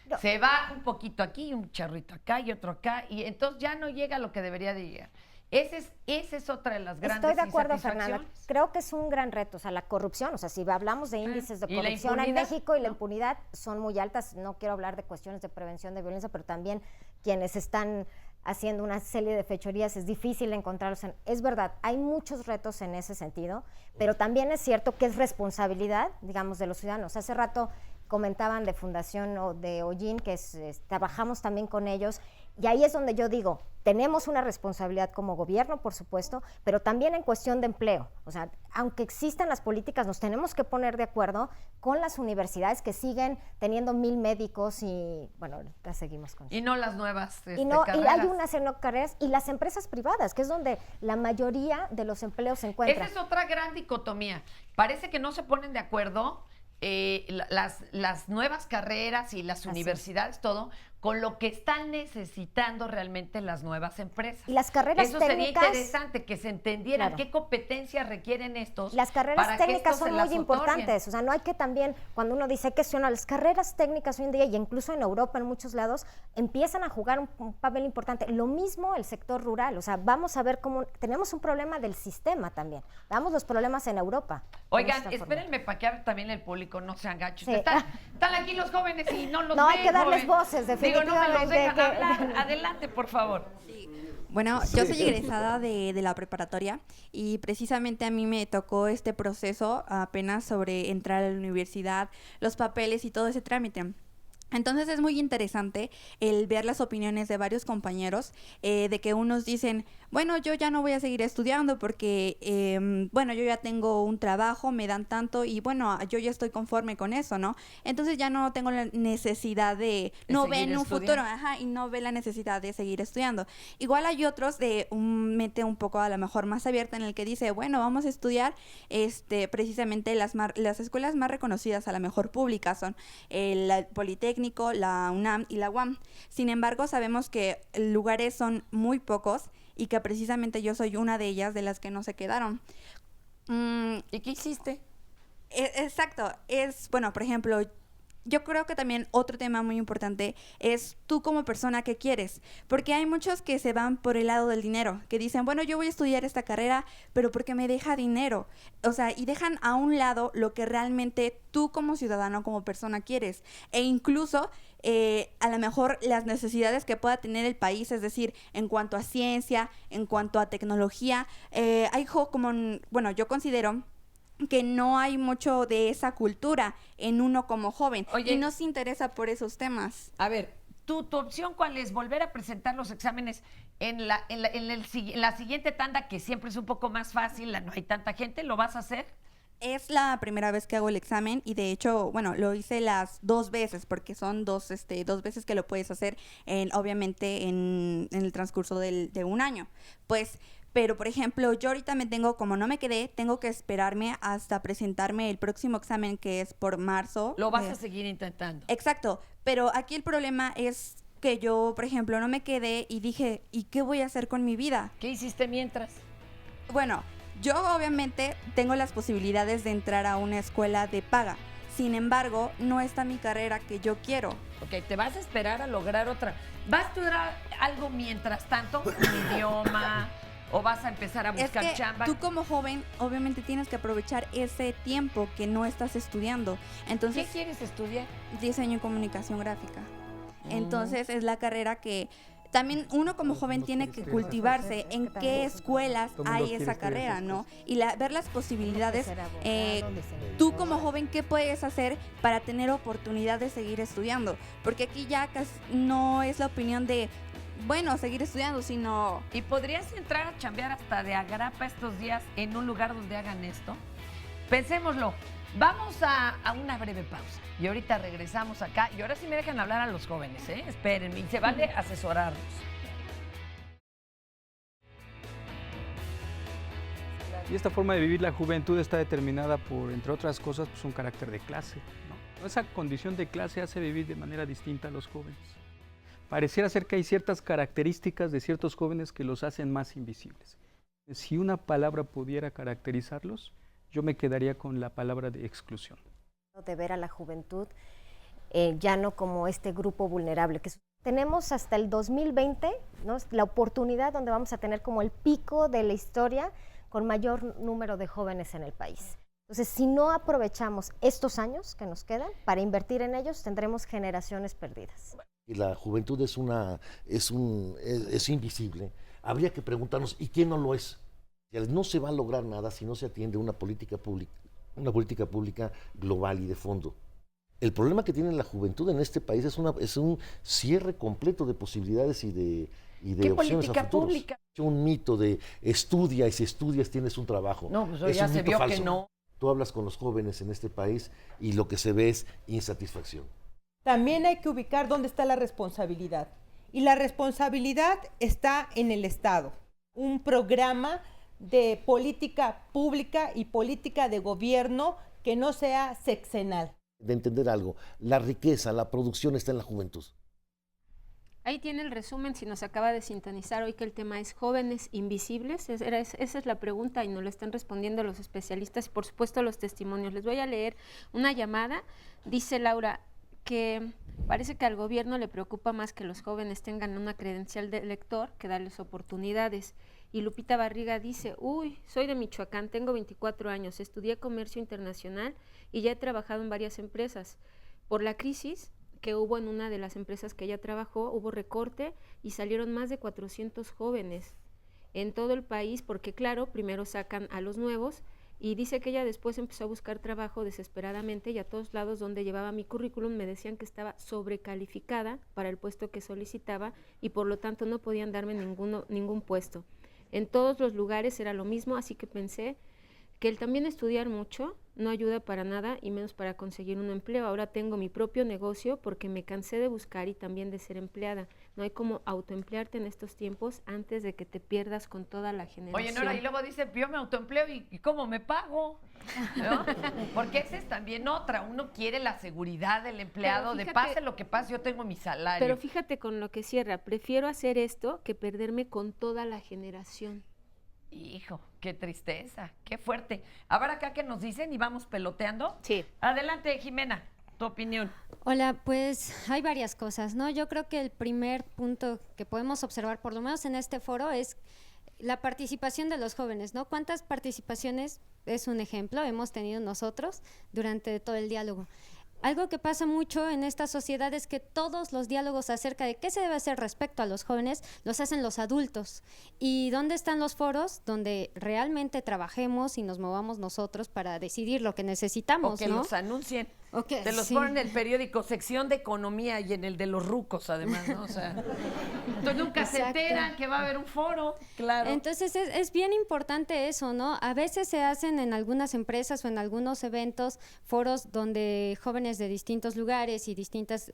No. Se va un poquito aquí, un charrito acá y otro acá, y entonces ya no llega a lo que debería de llegar. Esa es otra de las grandes insatisfacciones. Estoy de acuerdo, Fernanda. Creo que es un gran reto. O sea, la corrupción, o sea, si hablamos de índices de corrupción en México y la impunidad son muy altas, no quiero hablar de cuestiones de prevención de violencia, pero también quienes están haciendo una serie de fechorías, es difícil encontrarlos. Es verdad, hay muchos retos en ese sentido, pero también es cierto que es responsabilidad, digamos, de los ciudadanos. Hace rato comentaban de Fundación o de Hollín, que trabajamos también con ellos, y ahí es donde yo digo, tenemos una responsabilidad como gobierno, por supuesto, pero también en cuestión de empleo. O sea, aunque existan las políticas, nos tenemos que poner de acuerdo con las universidades que siguen teniendo 1,000 médicos y, bueno, ya seguimos con eso. Y no las nuevas carreras. Y hay unas carreras, y las empresas privadas, que es donde la mayoría de los empleos se encuentran. Esa es otra gran dicotomía. Parece que no se ponen de acuerdo las nuevas carreras y las universidades, todo, con lo que están necesitando realmente las nuevas empresas. Y las carreras Eso técnicas, sería interesante, que se entendieran qué competencias requieren estos. Las carreras técnicas son muy importantes. O sea, no hay que también, cuando uno dice que son las carreras técnicas hoy en día, y incluso en Europa, en muchos lados, empiezan a jugar un papel importante. Lo mismo el sector rural. O sea, vamos a ver cómo tenemos un problema del sistema también. Veamos los problemas en Europa. Oigan, espérenme para que también el público no sean gachos. Sí. Están aquí los jóvenes y no los No, ven, hay que darles joven. Voces, definitivamente. Digo, no me los dejan hablar. Adelante, por favor. Sí. Bueno, yo soy egresada de la preparatoria y precisamente a mí me tocó este proceso apenas sobre entrar a la universidad, los papeles y todo ese trámite. Entonces es muy interesante el ver las opiniones de varios compañeros, de que unos dicen, bueno, yo ya no voy a seguir estudiando porque, bueno, yo ya tengo un trabajo, me dan tanto y bueno, yo ya estoy conforme con eso, ¿no? Entonces ya no tengo la necesidad de no ven un futuro, y no ve la necesidad de seguir estudiando. Igual hay otros de un mente un poco a lo mejor más abierta en el que dice, bueno, vamos a estudiar precisamente las escuelas más reconocidas, a lo mejor públicas, son el Politécnico, la UNAM y la UAM. Sin embargo, sabemos que lugares son muy pocos y que precisamente yo soy una de ellas, de las que no se quedaron. ¿Y qué hiciste? Exacto. Bueno, por ejemplo, yo creo que también otro tema muy importante es tú como persona, ¿qué quieres? Porque hay muchos que se van por el lado del dinero, que dicen, bueno, yo voy a estudiar esta carrera, pero porque me deja dinero. O sea, y dejan a un lado lo que realmente tú como ciudadano, como persona quieres. E incluso a lo mejor las necesidades que pueda tener el país, es decir, en cuanto a ciencia, en cuanto a tecnología, bueno, yo considero que no hay mucho de esa cultura en uno como joven. Oye, y no se interesa por esos temas. A ver, ¿tu opción cuál es? ¿Volver a presentar los exámenes en la siguiente tanda, que siempre es un poco más fácil, no hay tanta gente? ¿Lo vas a hacer? Es la primera vez que hago el examen y de hecho, bueno, lo hice las 2 veces porque son dos veces que lo puedes hacer obviamente en el transcurso de un año. Pero, por ejemplo, yo ahorita como no me quedé, tengo que esperarme hasta presentarme el próximo examen, que es por marzo. Lo vas a seguir intentando. Exacto, pero aquí el problema es que yo, por ejemplo, no me quedé y dije, ¿y qué voy a hacer con mi vida? ¿Qué hiciste mientras? Bueno, yo obviamente tengo las posibilidades de entrar a una escuela de paga. Sin embargo, no está mi carrera que yo quiero. Ok, te vas a esperar a lograr otra. ¿Vas a estudiar algo mientras tanto? ¿Un idioma? ¿O vas a empezar a buscar chamba? Tú como joven, obviamente tienes que aprovechar ese tiempo que no estás estudiando. Entonces, ¿qué quieres estudiar? Diseño y comunicación gráfica. Entonces, es la carrera que también uno como joven tiene que cultivarse en qué escuelas hay esa carrera, ¿no? Y ver las posibilidades. Tú como joven, ¿qué puedes hacer para tener oportunidad de seguir estudiando? Porque aquí ya no es la opinión de seguir estudiando, sino... ¿Y podrías entrar a chambear hasta de agrapa estos días en un lugar donde hagan esto? Pensémoslo. Vamos a una breve pausa y ahorita regresamos acá. Y ahora sí me dejan hablar a los jóvenes, ¿eh? Espérenme, y se vale asesorarnos. Y esta forma de vivir la juventud está determinada por, entre otras cosas, un carácter de clase, ¿no? Esa condición de clase hace vivir de manera distinta a los jóvenes. Pareciera ser que hay ciertas características de ciertos jóvenes que los hacen más invisibles. Si una palabra pudiera caracterizarlos, yo me quedaría con la palabra de exclusión. De ver a la juventud ya no como este grupo vulnerable. Tenemos hasta el 2020, ¿no?, la oportunidad donde vamos a tener como el pico de la historia con mayor número de jóvenes en el país. Entonces, si no aprovechamos estos años que nos quedan para invertir en ellos, tendremos generaciones perdidas. Y la juventud es invisible. Habría que preguntarnos, ¿y quién no lo es? No se va a lograr nada si no se atiende una política pública global y de fondo. El problema que tiene la juventud en este país es un cierre completo de posibilidades y de opciones a futuro. Pública? Un mito de estudia y si estudias tienes un trabajo. No, pues hoy ya se vio falso. Que no. Tú hablas con los jóvenes en este país y lo que se ve es insatisfacción. También hay que ubicar dónde está la responsabilidad. Y la responsabilidad está en el Estado. Un programa de política pública y política de gobierno que no sea sexenal. De entender algo, la riqueza, la producción está en la juventud. Ahí tiene el resumen, si nos acaba de sintonizar hoy que el tema es jóvenes invisibles, esa es la pregunta y nos lo están respondiendo los especialistas y por supuesto los testimonios. Les voy a leer una llamada, dice Laura, que parece que al gobierno le preocupa más que los jóvenes tengan una credencial de lector que darles oportunidades. Y Lupita Barriga dice, soy de Michoacán, tengo 24 años, estudié comercio internacional y ya he trabajado en varias empresas. Por la crisis que hubo en una de las empresas que ella trabajó, hubo recorte y salieron más de 400 jóvenes en todo el país, porque claro, primero sacan a los nuevos Y dice que ella después empezó a buscar trabajo desesperadamente y a todos lados donde llevaba mi currículum me decían que estaba sobrecalificada para el puesto que solicitaba y por lo tanto no podían darme ningún puesto. En todos los lugares era lo mismo, así que pensé que el también estudiar mucho no ayuda para nada y menos para conseguir un empleo. Ahora tengo mi propio negocio porque me cansé de buscar y también de ser empleada. No hay como autoemplearte en estos tiempos antes de que te pierdas con toda la generación. Oye, Nora, y luego dice, yo me autoempleo y ¿cómo me pago? ¿No? Porque esa es también otra. Uno quiere la seguridad del empleado, Pero de fíjate, pase lo que pase, yo tengo mi salario. Pero fíjate con lo que cierra, prefiero hacer esto que perderme con toda la generación. Hijo, qué tristeza, qué fuerte. A ver acá qué nos dicen y vamos peloteando. Sí. Adelante, Jimena, tu opinión. Hola, pues hay varias cosas, ¿no? Yo creo que el primer punto que podemos observar, por lo menos en este foro, es la participación de los jóvenes, ¿no? ¿Cuántas participaciones, es un ejemplo, hemos tenido nosotros durante todo el diálogo? Algo que pasa mucho en esta sociedad es que todos los diálogos acerca de qué se debe hacer respecto a los jóvenes los hacen los adultos. ¿Y dónde están los foros donde realmente trabajemos y nos movamos nosotros para decidir lo que necesitamos? O que ¿no? los anuncien. Okay, te los ponen en el periódico, sección de economía y en el de los rucos, además, ¿no? O sea, entonces nunca se enteran que va a haber un foro, claro. Entonces es bien importante eso, ¿no? A veces se hacen en algunas empresas o en algunos eventos foros donde jóvenes de distintos lugares y distintas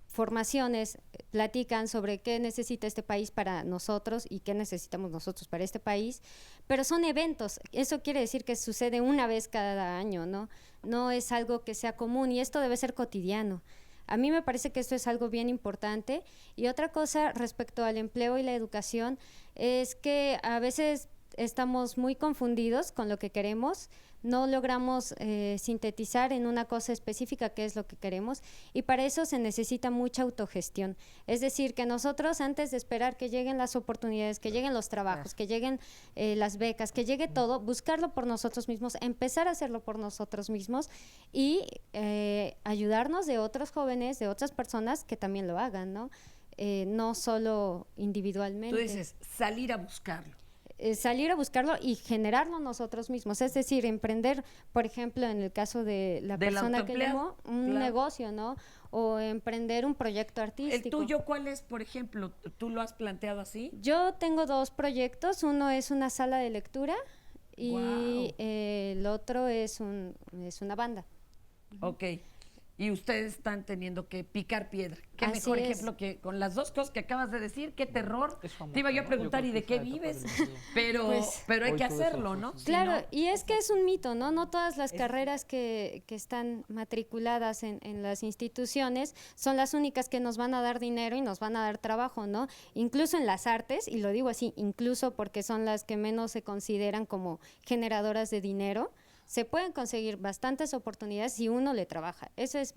formaciones platican sobre qué necesita este país para nosotros y qué necesitamos nosotros para este país, pero son eventos, eso quiere decir que sucede una vez cada año, ¿no? No es algo que sea común y esto debe ser cotidiano. A mí me parece que esto es algo bien importante. Y otra cosa respecto al empleo y la educación es que a veces estamos muy confundidos con lo que queremos, no logramos sintetizar en una cosa específica qué es lo que queremos y para eso se necesita mucha autogestión. Es decir, que nosotros antes de esperar que lleguen las oportunidades, que lleguen los trabajos, que lleguen las becas, que llegue todo, buscarlo por nosotros mismos, empezar a hacerlo por nosotros mismos y ayudarnos de otros jóvenes, de otras personas que también lo hagan, ¿no? No solo individualmente. Tú dices, salir a buscarlo. Salir a buscarlo y generarlo nosotros mismos, es decir, emprender, por ejemplo, en el caso de la persona que llamó, un negocio, ¿no? O emprender un proyecto artístico. ¿El tuyo cuál es, por ejemplo? ¿Tú lo has planteado así? Yo tengo dos proyectos, uno es una sala de lectura y el otro es una banda. Ok. Y ustedes están teniendo que picar piedra. Qué Así mejor es. ejemplo que con las dos cosas que acabas de decir, qué terror. Te iba yo a preguntar, ¿y de qué vives? Pero hay que hacerlo, ¿no? Claro, Si no, y es que es un mito, ¿no? No todas las carreras que están matriculadas en las instituciones son las únicas que nos van a dar dinero y nos van a dar trabajo, ¿no? Incluso en las artes, y lo digo así, incluso porque son las que menos se consideran como generadoras de dinero, se pueden conseguir bastantes oportunidades si uno le trabaja. Eso es,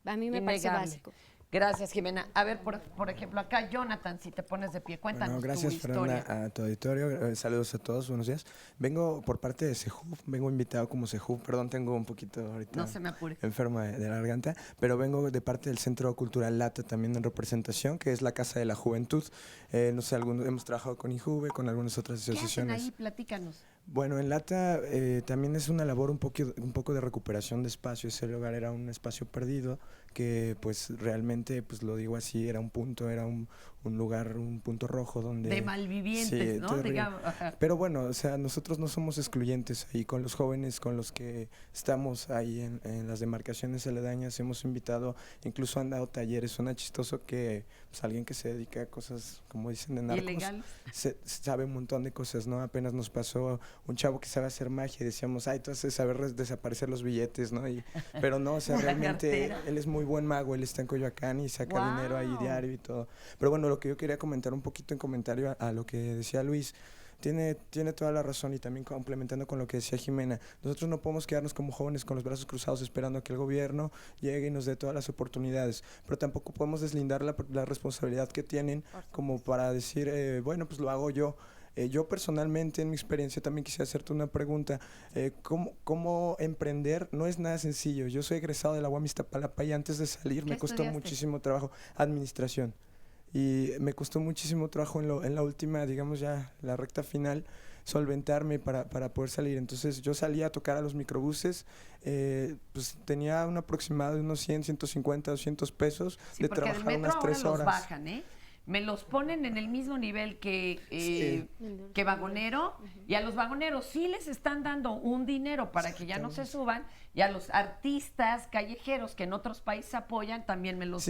a mí me parece innegable. básico. Gracias, Jimena. A ver, por ejemplo, acá, Jonathan, si te pones de pie, cuéntanos Bueno, gracias, tu historia. Fernanda, a tu auditorio. Saludos a todos, buenos días. Vengo por parte de CEJUV, vengo invitado como CEJUV, perdón, tengo un poquito ahorita No se me apure. enfermo de la garganta, pero vengo de parte del Centro Cultural Lata también en representación, que es la Casa de la Juventud. No sé, hemos trabajado con IJUVE, con algunas otras ¿Qué hacen asociaciones. ahí? Platícanos. Bueno, en Lata también es una labor un poco de recuperación de espacio. Ese lugar era un espacio perdido que pues realmente, pues lo digo así, era un punto, era un lugar, un punto rojo donde... De malvivientes, sí, ¿no? terrible. Digamos, ajá. Pero bueno, o sea, nosotros no somos excluyentes ahí con los jóvenes con los que estamos ahí en las demarcaciones aledañas. Hemos invitado, incluso han dado talleres. Suena chistoso que pues, alguien que se dedica a cosas, como dicen, de narcos, Ilegales. sabe un montón de cosas, ¿no? Apenas nos pasó un chavo que sabe hacer magia y decíamos, ay, tú haces saber desaparecer los billetes, ¿no? Pero no, o sea, La realmente cartera. él es muy buen mago, él está en Coyoacán y saca Wow. dinero ahí diario y todo. Pero bueno, lo que yo quería comentar un poquito en comentario a lo que decía Luis, tiene toda la razón y también complementando con lo que decía Jimena, nosotros no podemos quedarnos como jóvenes con los brazos cruzados esperando a que el gobierno llegue y nos dé todas las oportunidades, pero tampoco podemos deslindar la responsabilidad que tienen como para decir, bueno, pues lo hago yo. Yo personalmente, en mi experiencia, también quisiera hacerte una pregunta. ¿Cómo emprender? No es nada sencillo. Yo soy egresado de la UAM Iztapalapa y antes de salir me costó estudiaste? muchísimo trabajo. Administración. Y me costó muchísimo trabajo en la última, digamos ya, la recta final, solventarme para poder salir. Entonces yo salía a tocar a los microbuses, pues tenía un aproximado de unos 100, 150, 200 pesos Sí, de porque trabajar del metro unas 3 ahora horas. los bajan, ¿eh? Me los ponen en el mismo nivel que vagonero, y a los vagoneros sí les están dando un dinero para que ya no se suban, y a los artistas callejeros que en otros países apoyan también me los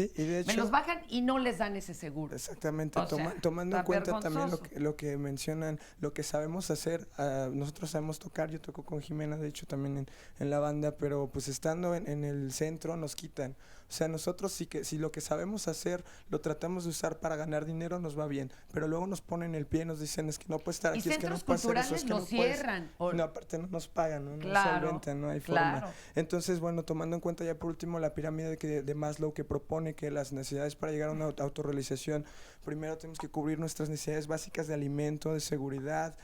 bajan y no les dan ese seguro. Exactamente, O sea, tomando en está cuenta también vergonzoso. lo que mencionan, lo que sabemos hacer, nosotros sabemos tocar, yo toco con Jimena, de hecho también en la banda, pero pues estando en el centro nos quitan. O sea, nosotros si lo que sabemos hacer lo tratamos de usar para ganar dinero, nos va bien, pero luego nos ponen el pie y nos dicen es que no puedes estar Y aquí, es que no centros puedes hacer eso, culturales es que lo no puedes. cierran. No, aparte no nos pagan, ¿no? Claro, No solventan, no hay claro. forma. Entonces, bueno, tomando en cuenta ya por último la pirámide de Maslow, que propone que las necesidades para llegar a una autorrealización, primero tenemos que cubrir nuestras necesidades básicas de alimento, de seguridad,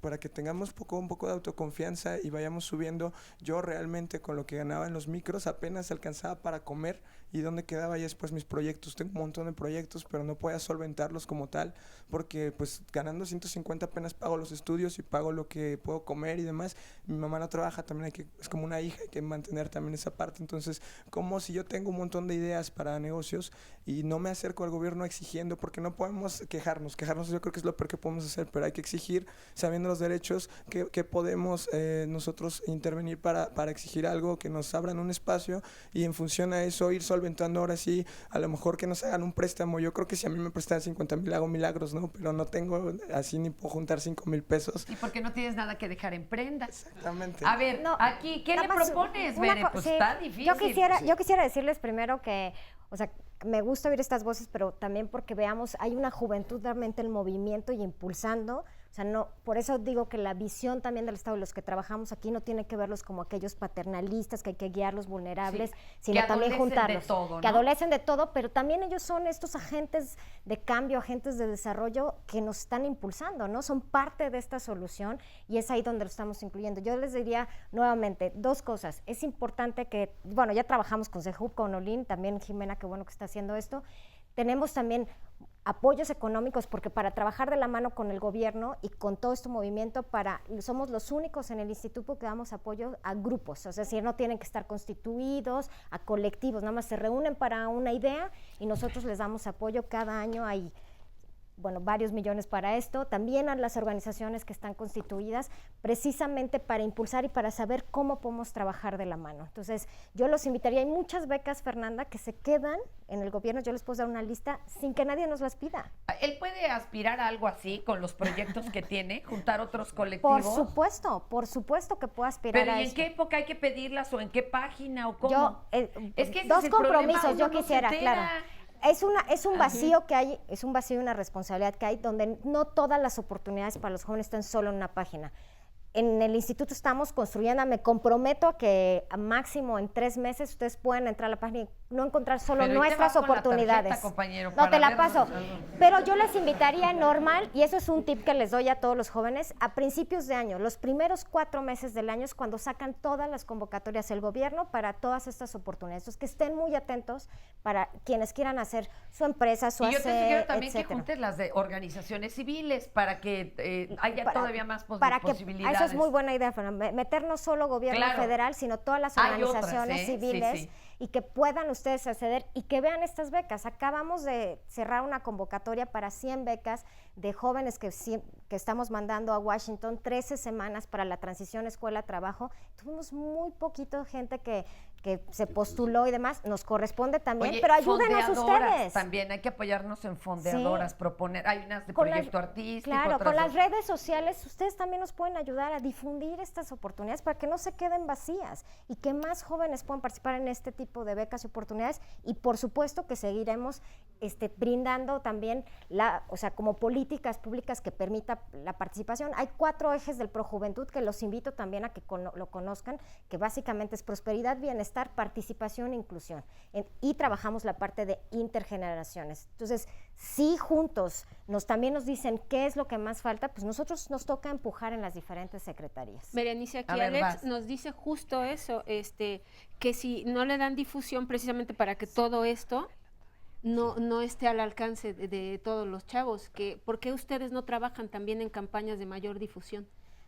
para que tengamos un poco de autoconfianza y vayamos subiendo. Yo realmente con lo que ganaba en los micros apenas alcanzaba para comer, y dónde quedaba ya después mis proyectos. Tengo un montón de proyectos, pero no podía solventarlos como tal, porque pues ganando 150 apenas pago los estudios y pago lo que puedo comer y demás. Mi mamá no trabaja, también es como una hija, hay que mantener también esa parte. Entonces, como si yo tengo un montón de ideas para negocios y no me acerco al gobierno exigiendo, porque no podemos quejarnos yo creo que es lo peor que podemos hacer, pero hay que exigir, sabiendo los derechos, que podemos nosotros intervenir para exigir algo, que nos abran un espacio, y en función a eso ir solventando. Ahora sí, a lo mejor que nos hagan un préstamo. Yo creo que si a mí me prestan 50,000 hago milagros, ¿no? Pero no tengo así, ni puedo juntar 5,000 pesos. Y porque no tienes nada que dejar en prenda. Exactamente. A ver, aquí, ¿qué le propones, Bere? Pues sí, está difícil. Yo quisiera decirles primero que, o sea, me gusta oír estas voces, pero también porque veamos, hay una juventud realmente en movimiento y impulsando. O sea, no, por eso digo que la visión también del Estado, de los que trabajamos aquí, no tiene que verlos como aquellos paternalistas que hay que guiarlos vulnerables, sino también juntarlos. Que adolecen de todo, pero también ellos son estos agentes de cambio, agentes de desarrollo que nos están impulsando, ¿no? Son parte de esta solución, y es ahí donde lo estamos incluyendo. Yo les diría nuevamente 2 cosas. Es importante que, bueno, ya trabajamos con CEJUP, con Olin, también Jimena, qué bueno que está haciendo esto. Tenemos también apoyos económicos, porque para trabajar de la mano con el gobierno y con todo este movimiento, somos los únicos en el instituto que damos apoyo a grupos, o sea, si no tienen que estar constituidos, a colectivos, nada más se reúnen para una idea y nosotros les damos apoyo cada año. Hay varios millones para esto, también a las organizaciones que están constituidas precisamente para impulsar y para saber cómo podemos trabajar de la mano. Entonces, yo los invitaría, hay muchas becas, Fernanda, que se quedan en el gobierno, yo les puedo dar una lista sin que nadie nos las pida. ¿Él puede aspirar a algo así con los proyectos que tiene, juntar otros colectivos? Por supuesto que puede aspirar. Pero a ¿y en eso. qué época hay que pedirlas, o en qué página, o cómo? Es que ese es el problema, compromisos, uno yo no se quisiera, entera. claro. Es un vacío que hay, es un vacío y una responsabilidad que hay, donde no todas las oportunidades para los jóvenes están solo en una página. En el instituto estamos construyendo, me comprometo a que a máximo en 3 meses ustedes puedan entrar a la página y no encontrar solo Pero nuestras ahí te vas con la oportunidades. tarjeta, compañero, No, para te la vernos. paso. Pero yo les invitaría normal, y eso es un tip que les doy a todos los jóvenes, a principios de año, los primeros 4 meses del año es cuando sacan todas las convocatorias el gobierno para todas estas oportunidades. Entonces, que estén muy atentos para quienes quieran hacer su empresa, su Y yo te ACE, sugiero también que etcétera. juntes las de organizaciones civiles para que haya todavía más posibilidades. Eso es muy buena idea, Fernanda. Meter no solo gobierno Claro. federal, sino todas las Hay organizaciones otras, civiles, sí. y que puedan ustedes acceder y que vean estas becas. Acabamos de cerrar una convocatoria para 100 becas de jóvenes que estamos mandando a Washington, 13 semanas para la transición escuela-trabajo. Tuvimos muy poquito gente que se postuló y demás, nos corresponde también, Oye, pero ayúdenos fondeadoras ustedes. También hay que apoyarnos en fondeadoras, proponer, hay unas de Con proyecto artístico. Claro, otras con de- las redes sociales ustedes también nos pueden ayudar a difundir estas oportunidades para que no se queden vacías y que más jóvenes puedan participar en este tipo de becas y oportunidades, y por supuesto que seguiremos brindando también como políticas públicas que permita la participación. Hay 4 ejes del Projuventud que los invito también a que lo conozcan, que básicamente es prosperidad, bienestar, participación e inclusión. Y trabajamos la parte de intergeneraciones. Entonces, si juntos también nos dicen qué es lo que más falta, pues nosotros nos toca empujar en las diferentes secretarías. Berenice, aquí A ver, Alex vas. nos dice justo eso, que si no le dan difusión precisamente para que todo esto no esté al alcance de todos los chavos. ¿Por qué ustedes no trabajan también en campañas de mayor difusión?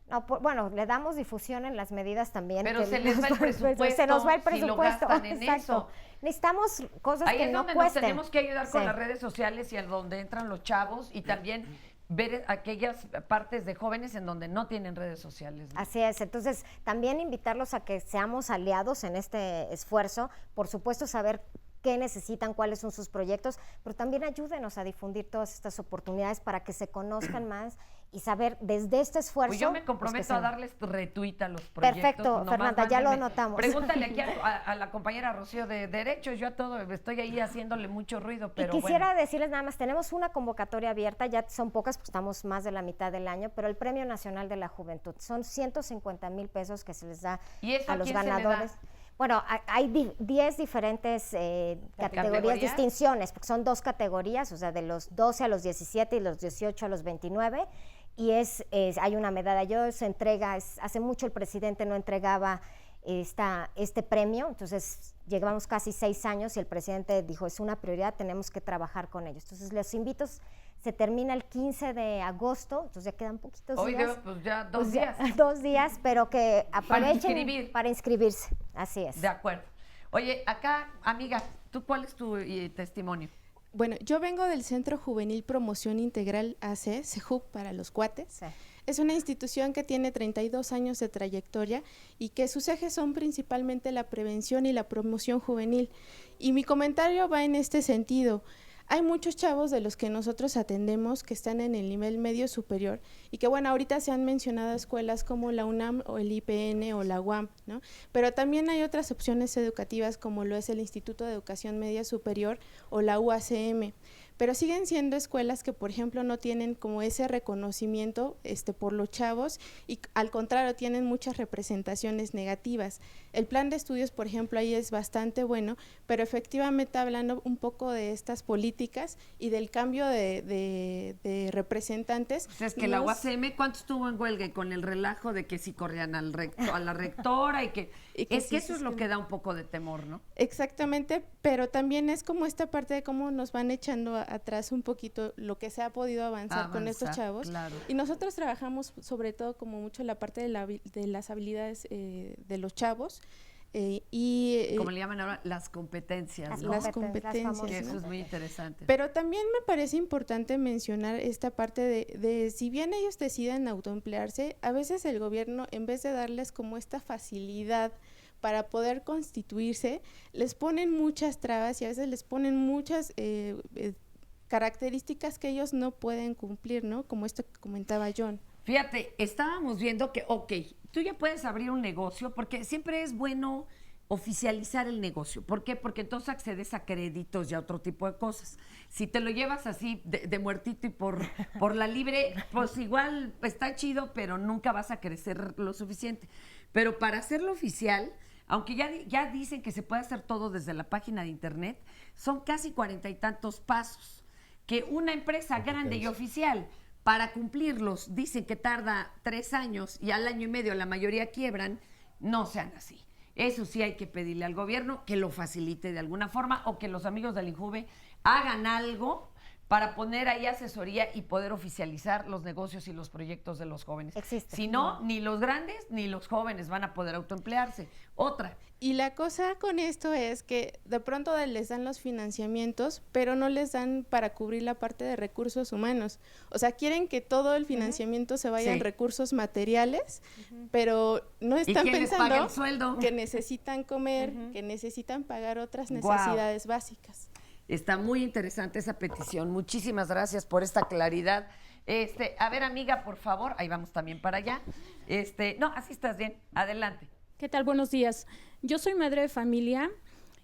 No, bueno, le damos difusión en las medidas también. Pero se les va el presupuesto. Se nos va el si lo presupuesto. gastan en eso. Necesitamos cosas Ahí que es no donde cuesten. nos tenemos que ayudar con las redes sociales y a donde entran los chavos y también ver aquellas partes de jóvenes en donde no tienen redes sociales, ¿no? Así es, entonces también invitarlos a que seamos aliados en este esfuerzo, por supuesto saber qué necesitan, cuáles son sus proyectos, pero también ayúdenos a difundir todas estas oportunidades para que se conozcan más y saber desde este esfuerzo. Pues yo me comprometo a darles retweet a los proyectos. Perfecto, Fernanda, ya lo anotamos. Pregúntale aquí a la compañera Rocío de Derechos, yo a todo estoy ahí haciéndole mucho ruido, pero y quisiera decirles nada más, tenemos una convocatoria abierta, ya son pocas, pues estamos más de la mitad del año, pero el Premio Nacional de la Juventud, son 150,000 pesos que se les da a los ganadores. Bueno, hay 10 diferentes categorías, distinciones, porque son 2 categorías, o sea, de los 12 a los 17 y los 18 a los 29, y hay una medalla. Se entrega, hace mucho el presidente no entregaba este premio, entonces llevamos casi 6 años y el presidente dijo, es una prioridad, tenemos que trabajar con ellos. Entonces, los invito, se termina el 15 de agosto, entonces ya quedan poquitos días. Pues ya 2 días. 2 días, pero que aprovechen para inscribirse, así es. De acuerdo. Oye, acá, amiga, ¿tú cuál es tu testimonio? Bueno, yo vengo del Centro Juvenil Promoción Integral AC, CEJUP para los cuates. Sí. Es una institución que tiene 32 años de trayectoria y que sus ejes son principalmente la prevención y la promoción juvenil. Y mi comentario va en este sentido. Hay muchos chavos de los que nosotros atendemos que están en el nivel medio superior y que, bueno, ahorita se han mencionado escuelas como la UNAM o el IPN o la UAM, ¿no? Pero también hay otras opciones educativas como lo es el Instituto de Educación Media Superior o la UACM. Pero siguen siendo escuelas que, por ejemplo, no tienen como ese reconocimiento por los chavos y al contrario tienen muchas representaciones negativas. El plan de estudios, por ejemplo, ahí es bastante bueno, pero efectivamente hablando un poco de estas políticas y del cambio de representantes. Pues es que la UACM, ¿cuánto estuvo en huelga? Y con el relajo de que si corrían a la rectora y que es que eso es lo que da un poco de temor, ¿no? Exactamente, pero también es como esta parte de cómo nos van echando atrás un poquito lo que se ha podido avanzar con estos chavos. Claro. Y nosotros trabajamos sobre todo como mucho la parte de las habilidades de los chavos. Como le llaman ahora, las competencias, ¿no? Las competencias, que eso es muy interesante. Pero también me parece importante mencionar esta parte de si bien ellos deciden autoemplearse, a veces el gobierno, en vez de darles como esta facilidad para poder constituirse, les ponen muchas trabas y a veces les ponen muchas características que ellos no pueden cumplir, ¿no? Como esto que comentaba John. Fíjate, estábamos viendo que, tú ya puedes abrir un negocio, porque siempre es bueno oficializar el negocio. ¿Por qué? Porque entonces accedes a créditos y a otro tipo de cosas. Si te lo llevas así de muertito y por la libre, pues igual está chido, pero nunca vas a crecer lo suficiente. Pero para hacerlo oficial, aunque ya dicen que se puede hacer todo desde la página de internet, son casi 40 y tantos pasos que una empresa grande y oficial, para cumplirlos, dicen que tarda 3 años y al año y medio la mayoría quiebran. No sean así. Eso sí hay que pedirle al gobierno que lo facilite de alguna forma o que los amigos del INJUVE hagan algo para poner ahí asesoría y poder oficializar los negocios y los proyectos de los jóvenes. Si no, ni los grandes ni los jóvenes van a poder autoemplearse. Otra. Y la cosa con esto es que de pronto les dan los financiamientos, pero no les dan para cubrir la parte de recursos humanos. O sea, quieren que todo el financiamiento se vaya en recursos materiales, pero no están pensando el sueldo? Que necesitan comer, que necesitan pagar otras necesidades básicas. Está muy interesante esa petición. Muchísimas gracias por esta claridad. A ver, amiga, por favor, ahí vamos también para allá. No, así estás bien. Adelante. ¿Qué tal? Buenos días. Yo soy madre de familia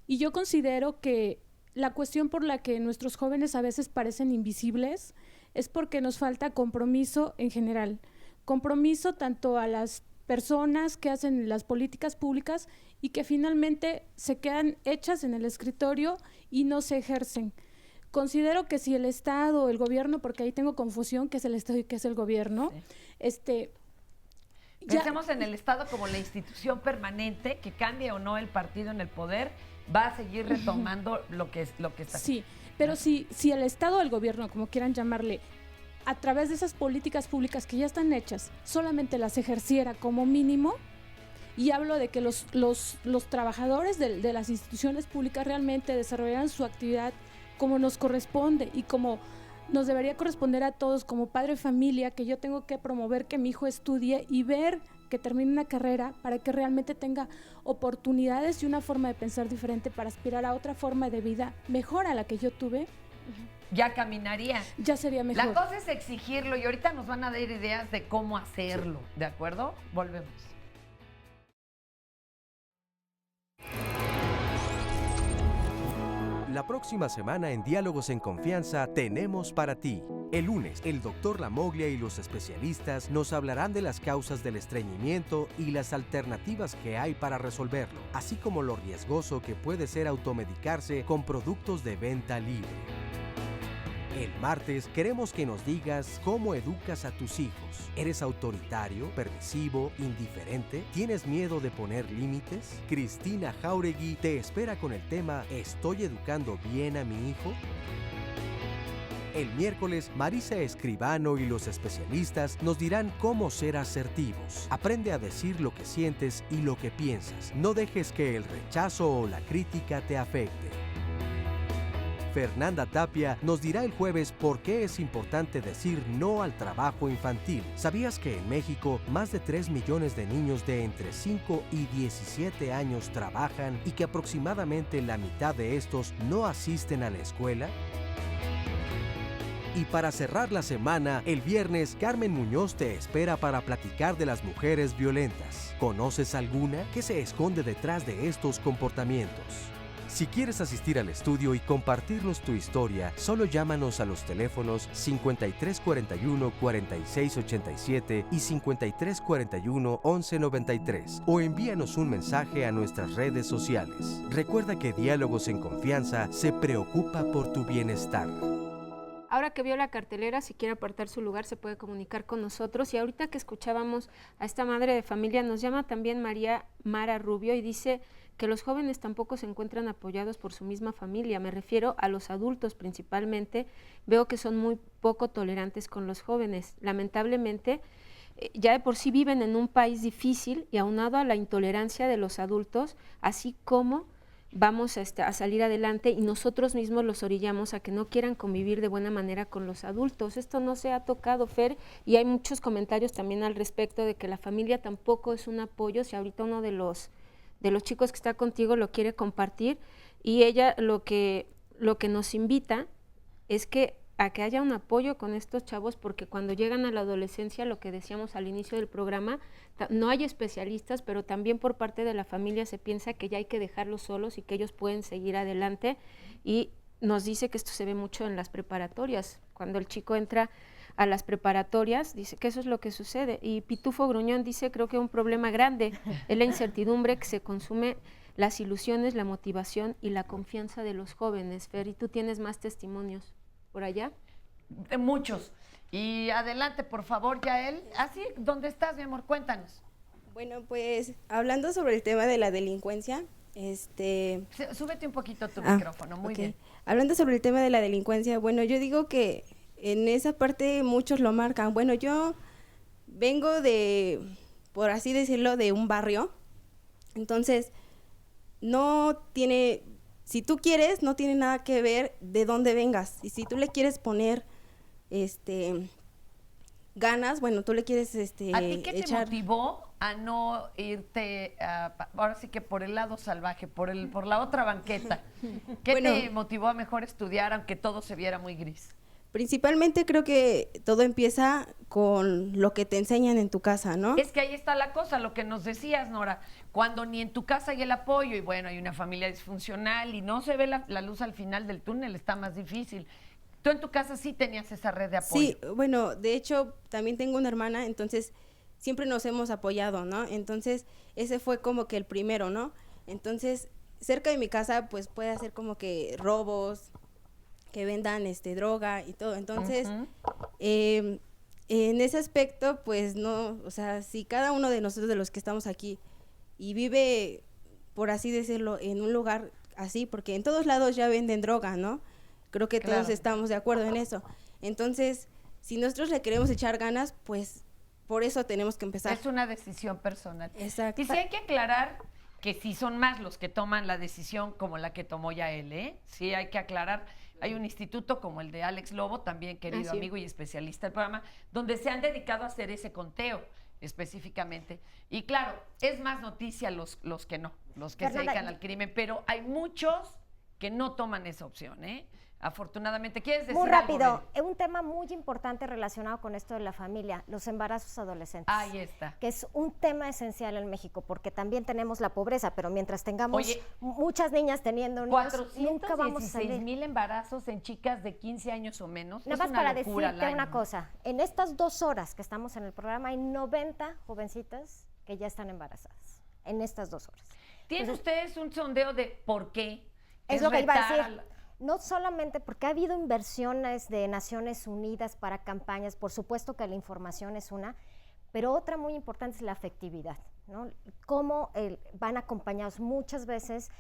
y yo considero que la cuestión por la que nuestros jóvenes a veces parecen invisibles es porque nos falta compromiso en general. Compromiso tanto a las personas que hacen las políticas públicas y que finalmente se quedan hechas en el escritorio y no se ejercen. Considero que si el Estado o el gobierno, porque ahí tengo confusión, que es el Estado y que es el gobierno, Pensemos en el Estado como la institución permanente, que cambie o no el partido en el poder, va a seguir retomando lo que está haciendo. Sí, Pero si el Estado o el gobierno, como quieran llamarle, a través de esas políticas públicas que ya están hechas, solamente las ejerciera como mínimo, y hablo de que los trabajadores de las instituciones públicas realmente desarrollaran su actividad como nos corresponde y como nos debería corresponder a todos como padre de familia, que yo tengo que promover que mi hijo estudie y ver que termine una carrera para que realmente tenga oportunidades y una forma de pensar diferente para aspirar a otra forma de vida mejor a la que yo tuve. Ya caminaría. Ya sería mejor. La cosa es exigirlo y ahorita nos van a dar ideas de cómo hacerlo, ¿de acuerdo? Volvemos. La próxima semana en Diálogos en Confianza tenemos para ti. El lunes, el doctor Lamoglia y los especialistas nos hablarán de las causas del estreñimiento y las alternativas que hay para resolverlo, así como lo riesgoso que puede ser automedicarse con productos de venta libre. El martes queremos que nos digas cómo educas a tus hijos. ¿Eres autoritario, permisivo, indiferente? ¿Tienes miedo de poner límites? Cristina Jauregui te espera con el tema ¿Estoy educando bien a mi hijo? El miércoles, Marisa Escribano y los especialistas nos dirán cómo ser asertivos. Aprende a decir lo que sientes y lo que piensas. No dejes que el rechazo o la crítica te afecte. Fernanda Tapia nos dirá el jueves por qué es importante decir no al trabajo infantil. ¿Sabías que en México más de 3 millones de niños de entre 5 y 17 años trabajan y que aproximadamente la mitad de estos no asisten a la escuela? Y para cerrar la semana, el viernes, Carmen Muñoz te espera para platicar de las mujeres violentas. ¿Conoces alguna? ¿Qué se esconde detrás de estos comportamientos? Si quieres asistir al estudio y compartirnos tu historia, solo llámanos a los teléfonos 5341-4687 y 5341-1193 o envíanos un mensaje a nuestras redes sociales. Recuerda que Diálogos en Confianza se preocupa por tu bienestar. Ahora que vio la cartelera, si quiere apartar su lugar, se puede comunicar con nosotros. Y ahorita que escuchábamos a esta madre de familia, nos llama también Mara Rubio y dice que los jóvenes tampoco se encuentran apoyados por su misma familia. Me refiero a los adultos principalmente. Veo que son muy poco tolerantes con los jóvenes. Lamentablemente, ya de por sí viven en un país difícil y aunado a la intolerancia de los adultos, así como vamos a salir adelante y nosotros mismos los orillamos a que no quieran convivir de buena manera con los adultos. Esto no se ha tocado, Fer, y hay muchos comentarios también al respecto de que la familia tampoco es un apoyo. Si ahorita uno de los chicos que está contigo lo quiere compartir, y ella lo que nos invita es a que haya un apoyo con estos chavos, porque cuando llegan a la adolescencia, lo que decíamos al inicio del programa, no hay especialistas, pero también por parte de la familia se piensa que ya hay que dejarlos solos y que ellos pueden seguir adelante, y nos dice que esto se ve mucho en las preparatorias. Cuando el chico entra a las preparatorias, dice que eso es lo que sucede. Y Pitufo Gruñón dice, creo que un problema grande es la incertidumbre que se consume, las ilusiones, la motivación y la confianza de los jóvenes. Fer, ¿y tú tienes más testimonios por allá? Muchos. Y adelante, por favor, Yael. Así, ¿dónde estás, mi amor? Cuéntanos. Bueno, pues, hablando sobre el tema de la delincuencia, Súbete un poquito tu micrófono, muy bien. Hablando sobre el tema de la delincuencia, bueno, yo digo que en esa parte muchos lo marcan. Bueno, yo vengo de, por así decirlo, de un barrio, entonces no tiene, si tú quieres, no tiene nada que ver de dónde vengas. Y si tú le quieres poner ganas, bueno, tú le quieres ¿A ti qué te motivó a no irte ahora sí que por el lado salvaje, por la otra banqueta? ¿Qué te motivó a mejor estudiar aunque todo se viera muy gris? Principalmente creo que todo empieza con lo que te enseñan en tu casa, ¿no? Es que ahí está la cosa, lo que nos decías, Nora, cuando ni en tu casa hay el apoyo y bueno, hay una familia disfuncional y no se ve la luz al final del túnel, está más difícil. Tú en tu casa sí tenías esa red de apoyo. Sí, bueno, de hecho también tengo una hermana, entonces siempre nos hemos apoyado, ¿no? Entonces ese fue como que el primero, ¿no? Entonces cerca de mi casa pues puede hacer como que robos, que vendan droga y todo. Entonces, en ese aspecto, pues no, o sea, si cada uno de nosotros de los que estamos aquí y vive, por así decirlo, en un lugar así, porque en todos lados ya venden droga, ¿no? Creo que todos Claro. estamos de acuerdo en eso. Entonces, si nosotros le queremos echar ganas, pues por eso tenemos que empezar. Es una decisión personal. Exacto. Y sí hay que aclarar que sí son más los que toman la decisión como la que tomó Yael, ¿eh? Sí hay que aclarar. Hay un instituto como el de Alex Lobo, también querido sí. amigo y especialista del programa, donde se han dedicado a hacer ese conteo específicamente. Y claro, es más noticia los que no, los que se Fernanda, dedican al crimen, pero hay muchos que no toman esa opción, ¿eh? Afortunadamente. ¿Quieres decir Muy algo, rápido, Beli? un tema muy importante relacionado con esto de la familia, los embarazos adolescentes. Ahí está. Que es un tema esencial en México, porque también tenemos la pobreza, pero mientras tengamos Oye, muchas niñas teniendo niños, nunca vamos a salir. 416,000 embarazos en chicas de 15 años o menos. Nada Es más una para locura al decirte una año. cosa, en estas 2 horas que estamos en el programa hay 90 jovencitas que ya están embarazadas, en estas 2 horas. ¿Tienen Entonces, ustedes un sondeo de por qué? es lo que iba a retar decir. No solamente porque ha habido inversiones de Naciones Unidas para campañas, por supuesto que la información es una, pero otra muy importante es la afectividad, ¿no? Cómo van acompañados muchas veces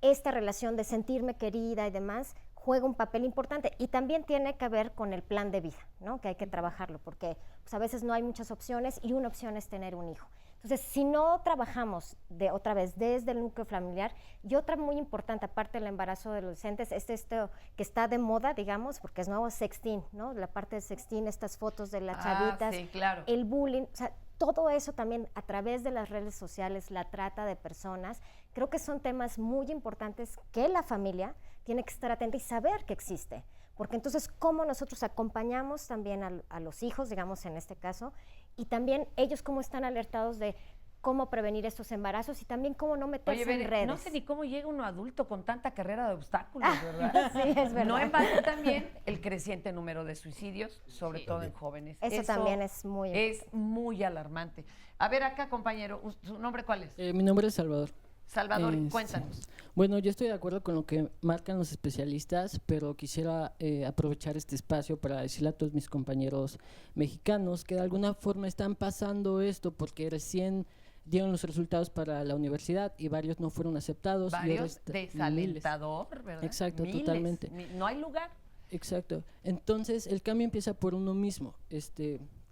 esta relación de sentirme querida y demás juega un papel importante y también tiene que ver con el plan de vida, ¿no? Que hay que trabajarlo porque pues, a veces no hay muchas opciones y una opción es tener un hijo. Entonces, si no trabajamos otra vez desde el núcleo familiar, y otra muy importante, aparte del embarazo de adolescentes, es esto que está de moda, digamos, porque es nuevo, sexting, ¿no? La parte de sexting, estas fotos de las chavitas, sí, claro. el bullying, o sea, todo eso también a través de las redes sociales, la trata de personas, creo que son temas muy importantes que la familia tiene que estar atenta y saber que existe. Porque entonces, ¿cómo nosotros acompañamos también a los hijos, digamos en este caso, y también ellos cómo están alertados de cómo prevenir estos embarazos y también cómo no meterse Oye, en Bere, redes? no sé ni cómo llega uno adulto con tanta carrera de obstáculos, ¿verdad? Sí, es verdad. No en vano también el creciente número de suicidios, sobre todo en jóvenes. Eso también es muy Es muy alarmante. A ver acá, compañero, ¿su nombre cuál es? Mi nombre es Salvador. Salvador, cuéntanos. Bueno, yo estoy de acuerdo con lo que marcan los especialistas, pero quisiera aprovechar este espacio para decirle a todos mis compañeros mexicanos que de alguna forma están pasando esto porque recién dieron los resultados para la universidad y varios no fueron aceptados. Varios desalentador, ¿verdad? Exacto, Miles. totalmente. No hay lugar. Exacto. Entonces, el cambio empieza por uno mismo.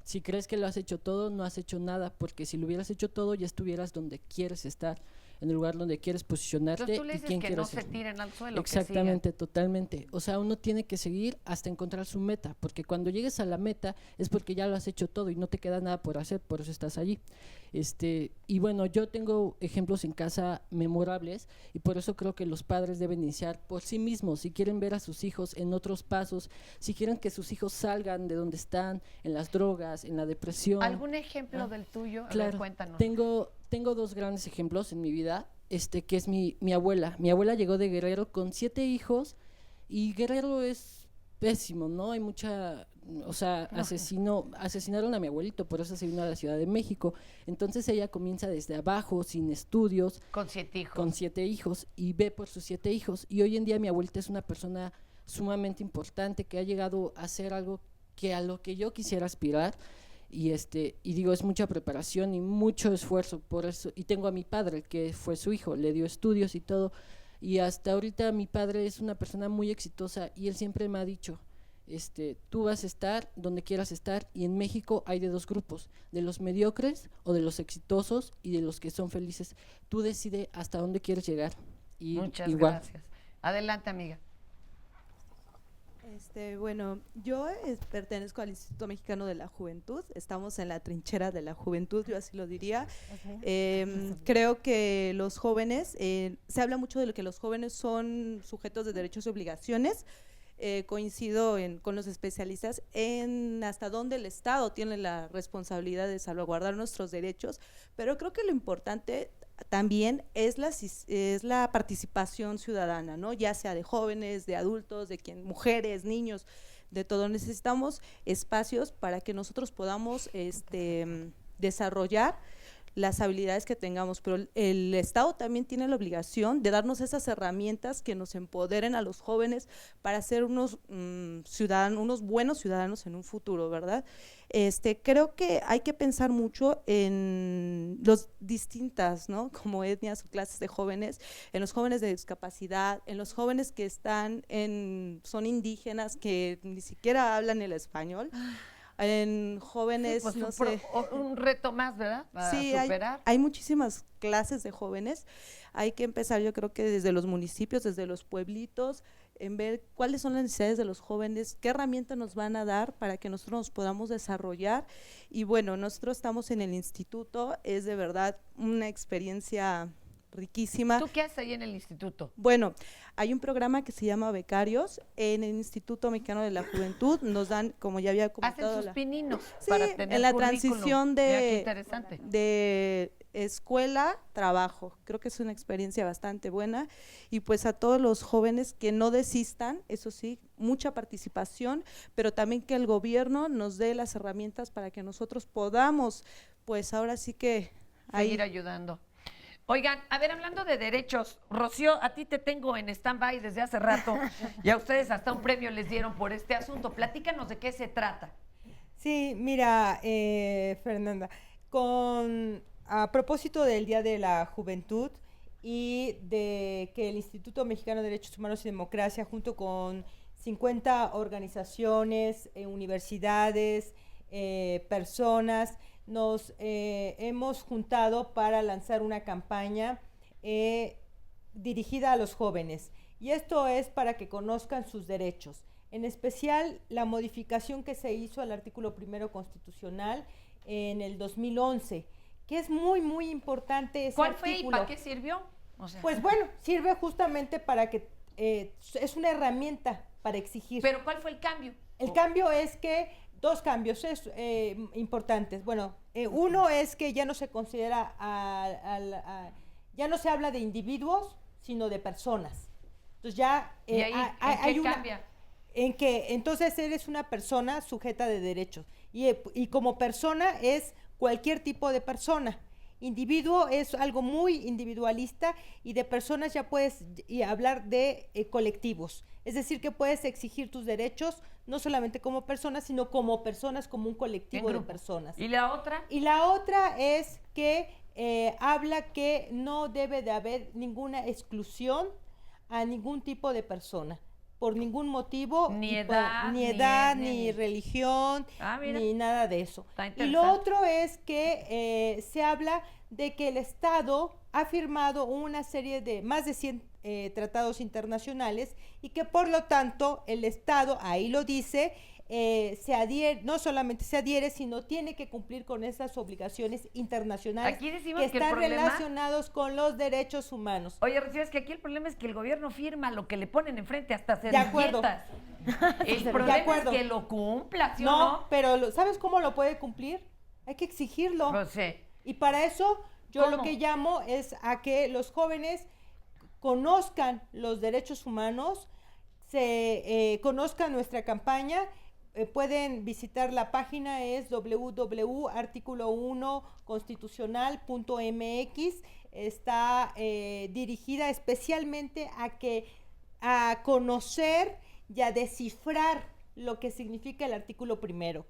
Si crees que lo has hecho todo, no has hecho nada, porque si lo hubieras hecho todo, ya estuvieras donde quieres estar, en el lugar donde quieres posicionarte. Entonces tú le y dices quién que no quieres se ser. tiren al suelo. Exactamente, totalmente. O sea, uno tiene que seguir hasta encontrar su meta, porque cuando llegues a la meta es porque ya lo has hecho todo y no te queda nada por hacer, por eso estás allí. Y bueno, yo tengo ejemplos en casa memorables y por eso creo que los padres deben iniciar por sí mismos, si quieren ver a sus hijos en otros pasos, si quieren que sus hijos salgan de donde están, en las drogas, en la depresión. ¿Algún ejemplo del tuyo? A Claro, ver, cuéntanos. tengo 2 grandes ejemplos en mi vida, que es mi abuela. Mi abuela llegó de Guerrero con 7 hijos y Guerrero es pésimo, ¿no? Hay mucha, o sea, asesinaron a mi abuelito, por eso se vino a la Ciudad de México. Entonces ella comienza desde abajo, sin estudios. Con 7 hijos. Con 7 hijos y ve por sus 7 hijos. Y hoy en día mi abuelita es una persona sumamente importante que ha llegado a hacer algo que a lo que yo quisiera aspirar. Y digo, es mucha preparación y mucho esfuerzo por eso. Y tengo a mi padre, que fue su hijo, le dio estudios y todo. Y hasta ahorita mi padre es una persona muy exitosa y él siempre me ha dicho, tú vas a estar donde quieras estar y en México hay de 2 grupos, de los mediocres o de los exitosos y de los que son felices. Tú decide hasta dónde quieres llegar. Y Muchas igual. gracias. Adelante, amiga. Bueno, yo pertenezco al Instituto Mexicano de la Juventud, estamos en la trinchera de la juventud, yo así lo diría. Creo que los jóvenes, se habla mucho de lo que los jóvenes son sujetos de derechos y obligaciones. Coincido con los especialistas en hasta dónde el Estado tiene la responsabilidad de salvaguardar nuestros derechos, pero creo que lo importante también es la participación ciudadana, ¿no? Ya sea de jóvenes, de adultos, mujeres, niños, de todo. Necesitamos espacios para que nosotros podamos desarrollar las habilidades que tengamos, pero el Estado también tiene la obligación de darnos esas herramientas que nos empoderen a los jóvenes para ser unos ciudadanos, unos buenos ciudadanos en un futuro, ¿verdad? Creo que hay que pensar mucho en los distintas, ¿no? Como etnias o clases de jóvenes, en los jóvenes de discapacidad, en los jóvenes que son indígenas, que ni siquiera hablan el español, en jóvenes, pues no sé. Un reto más, ¿verdad? Para superar. Hay muchísimas clases de jóvenes. Hay que empezar, yo creo que desde los municipios, desde los pueblitos, en ver cuáles son las necesidades de los jóvenes, qué herramientas nos van a dar para que nosotros nos podamos desarrollar. Y bueno, nosotros estamos en el instituto, es de verdad una experiencia riquísima. ¿Tú qué haces ahí en el instituto? Bueno, hay un programa que se llama Becarios en el Instituto Mexicano de la Juventud. Nos dan, como ya había comentado, hacen sus pininos sí, para tener en la currículum. transición Mira, qué interesante. de escuela, trabajo. Creo que es una experiencia bastante buena y pues a todos los jóvenes que no desistan, eso sí, mucha participación, pero también que el gobierno nos dé las herramientas para que nosotros podamos, pues ahora sí que seguir ayudando. Oigan, a ver, hablando de derechos, Rocío, a ti te tengo en stand-by desde hace rato y a ustedes hasta un premio les dieron por este asunto. Platícanos de qué se trata. Sí, mira, Fernanda, a propósito del Día de la Juventud y de que el Instituto Mexicano de Derechos Humanos y Democracia, junto con 50 organizaciones, universidades, personas, nos hemos juntado para lanzar una campaña dirigida a los jóvenes. Y esto es para que conozcan sus derechos. En especial, la modificación que se hizo al artículo 1 constitucional en el 2011, que es muy, muy importante ese ¿Cuál artículo. fue y para qué sirvió? O sea, pues bueno, sirve justamente para que es una herramienta para exigir. ¿Pero cuál fue el cambio? El cambio es que, dos cambios importantes. Bueno, uno es que ya no se considera, ya no se habla de individuos, sino de personas. Entonces ya ¿y ahí hay qué una, cambia? En que entonces eres una persona sujeta de derechos y como persona es cualquier tipo de persona. Individuo es algo muy individualista y de personas ya puedes hablar de colectivos. Es decir, que puedes exigir tus derechos no solamente como personas, sino como personas, como un colectivo de personas. ¿Y la otra? Y la otra es que habla que no debe de haber ninguna exclusión a ningún tipo de persona, por ningún motivo, ni edad, ni religión, ni nada de eso. Y lo otro es que se habla de que el Estado ha firmado una serie de más de 100 tratados internacionales y que por lo tanto el Estado, ahí lo dice, se adhiere, no solamente se adhiere, sino tiene que cumplir con esas obligaciones internacionales aquí decimos que están problema, relacionados con los derechos humanos. Oye, Rocío, es que aquí el problema es que el gobierno firma lo que le ponen enfrente, hasta De acuerdo. servilletas. El problema es que lo cumpla, ¿sí o no? Pero ¿sabes cómo lo puede cumplir? Hay que exigirlo. No sé. Y para eso yo ¿Cómo? lo que llamo es a que los jóvenes conozcan los derechos humanos, conozcan nuestra campaña. Pueden visitar la página, es www.articulo1constitucional.mx. Está dirigida especialmente a conocer y a descifrar lo que significa el artículo 1.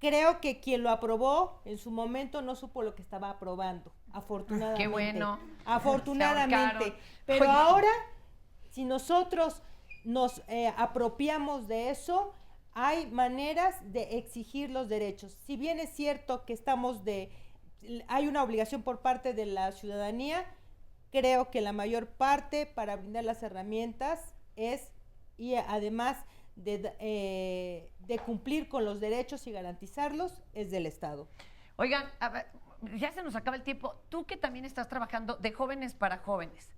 Creo que quien lo aprobó en su momento no supo lo que estaba aprobando, afortunadamente. Qué bueno. Afortunadamente. Pero Oye. ahora, si nosotros nos apropiamos de eso, hay maneras de exigir los derechos. Si bien es cierto que hay una obligación por parte de la ciudadanía, creo que la mayor parte para brindar las herramientas y además de cumplir con los derechos y garantizarlos, es del Estado. Oigan, a ver, ya se nos acaba el tiempo. Tú que también estás trabajando de jóvenes para jóvenes,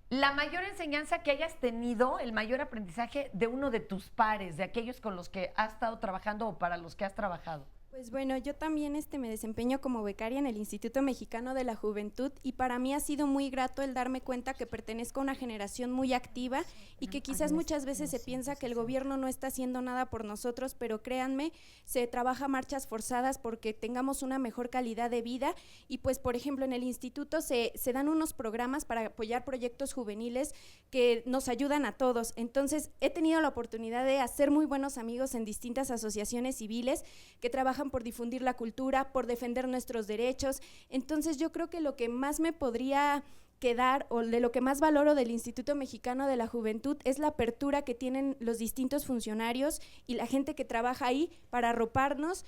la mayor enseñanza que hayas tenido, el mayor aprendizaje de uno de tus pares, de aquellos con los que has estado trabajando o para los que has trabajado. Pues bueno, yo también me desempeño como becaria en el Instituto Mexicano de la Juventud y para mí ha sido muy grato el darme cuenta que pertenezco a una generación muy activa y que quizás muchas veces se piensa que el gobierno no está haciendo nada por nosotros, pero créanme, se trabaja a marchas forzadas porque tengamos una mejor calidad de vida y pues por ejemplo en el instituto se dan unos programas para apoyar proyectos juveniles que nos ayudan a todos. Entonces he tenido la oportunidad de hacer muy buenos amigos en distintas asociaciones civiles que trabajan por difundir la cultura, por defender nuestros derechos. Entonces yo creo que lo que más me podría quedar o de lo que más valoro del Instituto Mexicano de la Juventud es la apertura que tienen los distintos funcionarios y la gente que trabaja ahí para arroparnos,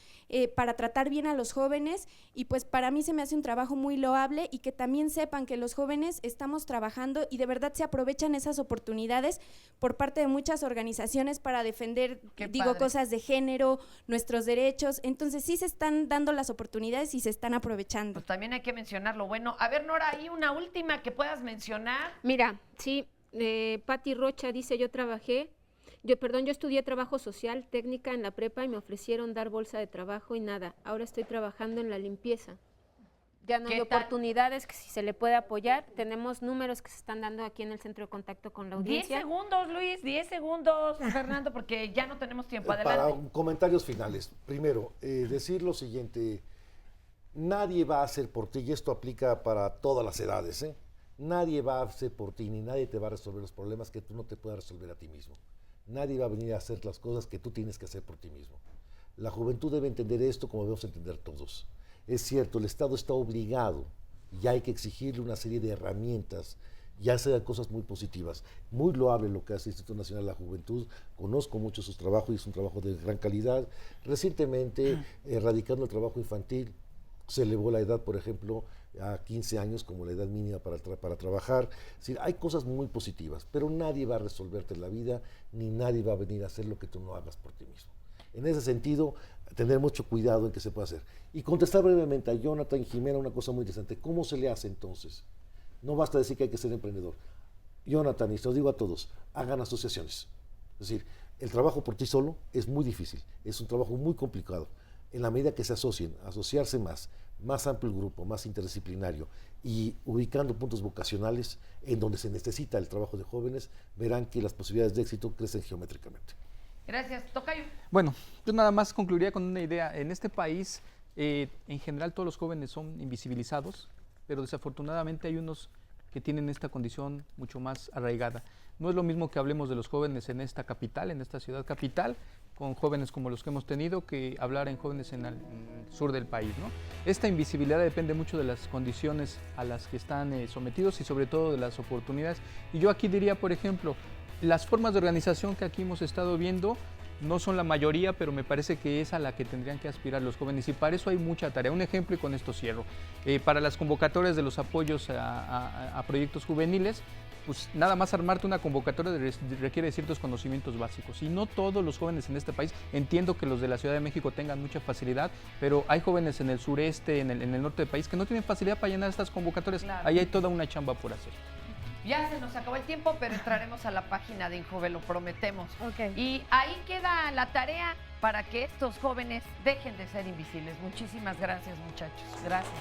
para tratar bien a los jóvenes y pues para mí se me hace un trabajo muy loable y que también sepan que los jóvenes estamos trabajando y de verdad se aprovechan esas oportunidades por parte de muchas organizaciones para defender, cosas de género, nuestros derechos, entonces sí se están dando las oportunidades y se están aprovechando. Pues también hay que mencionarlo. Bueno, a ver Nora, hay una última que puedas mencionar. Mira, sí, Patti Rocha dice, yo estudié trabajo social, técnica en la prepa y me ofrecieron dar bolsa de trabajo y nada, ahora estoy trabajando en la limpieza. Ya no hay oportunidades que si se le puede apoyar, tenemos números que se están dando aquí en el centro de contacto con la audiencia. 10 segundos, Luis, 10 segundos, Fernando, porque ya no tenemos tiempo. Adelante. Para comentarios finales. Primero, decir lo siguiente, nadie va a hacer por ti, y esto aplica para todas las edades, nadie va a hacer por ti, ni nadie te va a resolver los problemas que tú no te puedas resolver a ti mismo. Nadie va a venir a hacer las cosas que tú tienes que hacer por ti mismo. La juventud debe entender esto como debemos entender todos. Es cierto, el Estado está obligado y hay que exigirle una serie de herramientas y hacer cosas muy positivas. Muy loable lo que hace el Instituto Nacional de la Juventud, conozco mucho sus trabajos y es un trabajo de gran calidad. Recientemente, erradicando el trabajo infantil, se elevó la edad, por ejemplo, a 15 años como la edad mínima para trabajar. Es decir, hay cosas muy positivas, pero nadie va a resolverte la vida, ni nadie va a venir a hacer lo que tú no hagas por ti mismo. En ese sentido, tener mucho cuidado en qué se puede hacer. Y contestar brevemente a Jonathan y Jimena una cosa muy interesante. ¿Cómo se le hace entonces? No basta decir que hay que ser emprendedor. Jonathan, y se lo digo a todos, hagan asociaciones. Es decir, el trabajo por ti solo es muy difícil, es un trabajo muy complicado. En la medida que se asocien, asociarse más amplio el grupo, más interdisciplinario y ubicando puntos vocacionales en donde se necesita el trabajo de jóvenes, verán que las posibilidades de éxito crecen geométricamente. Gracias. Tocayo. Bueno, yo nada más concluiría con una idea. En este país, en general, todos los jóvenes son invisibilizados, pero desafortunadamente hay unos que tienen esta condición mucho más arraigada. No es lo mismo que hablemos de los jóvenes en esta capital, en esta ciudad capital, con jóvenes como los que hemos tenido, que hablar en jóvenes en el sur del país, ¿no? Esta invisibilidad depende mucho de las condiciones a las que están sometidos y sobre todo de las oportunidades. Y yo aquí diría, por ejemplo, las formas de organización que aquí hemos estado viendo no son la mayoría, pero me parece que es a la que tendrían que aspirar los jóvenes y para eso hay mucha tarea. Un ejemplo, y con esto cierro, para las convocatorias de los apoyos a proyectos juveniles, pues nada más armarte una convocatoria requiere de ciertos conocimientos básicos y no todos los jóvenes en este país, entiendo que los de la Ciudad de México tengan mucha facilidad, pero hay jóvenes en el sureste, en el norte del país que no tienen facilidad para llenar estas convocatorias. Claro. Ahí hay toda una chamba por hacer. Ya se nos acabó el tiempo, pero entraremos a la página de Injuve, lo prometemos. Okay. Y ahí queda la tarea para que estos jóvenes dejen de ser invisibles. Muchísimas gracias, muchachos. Gracias.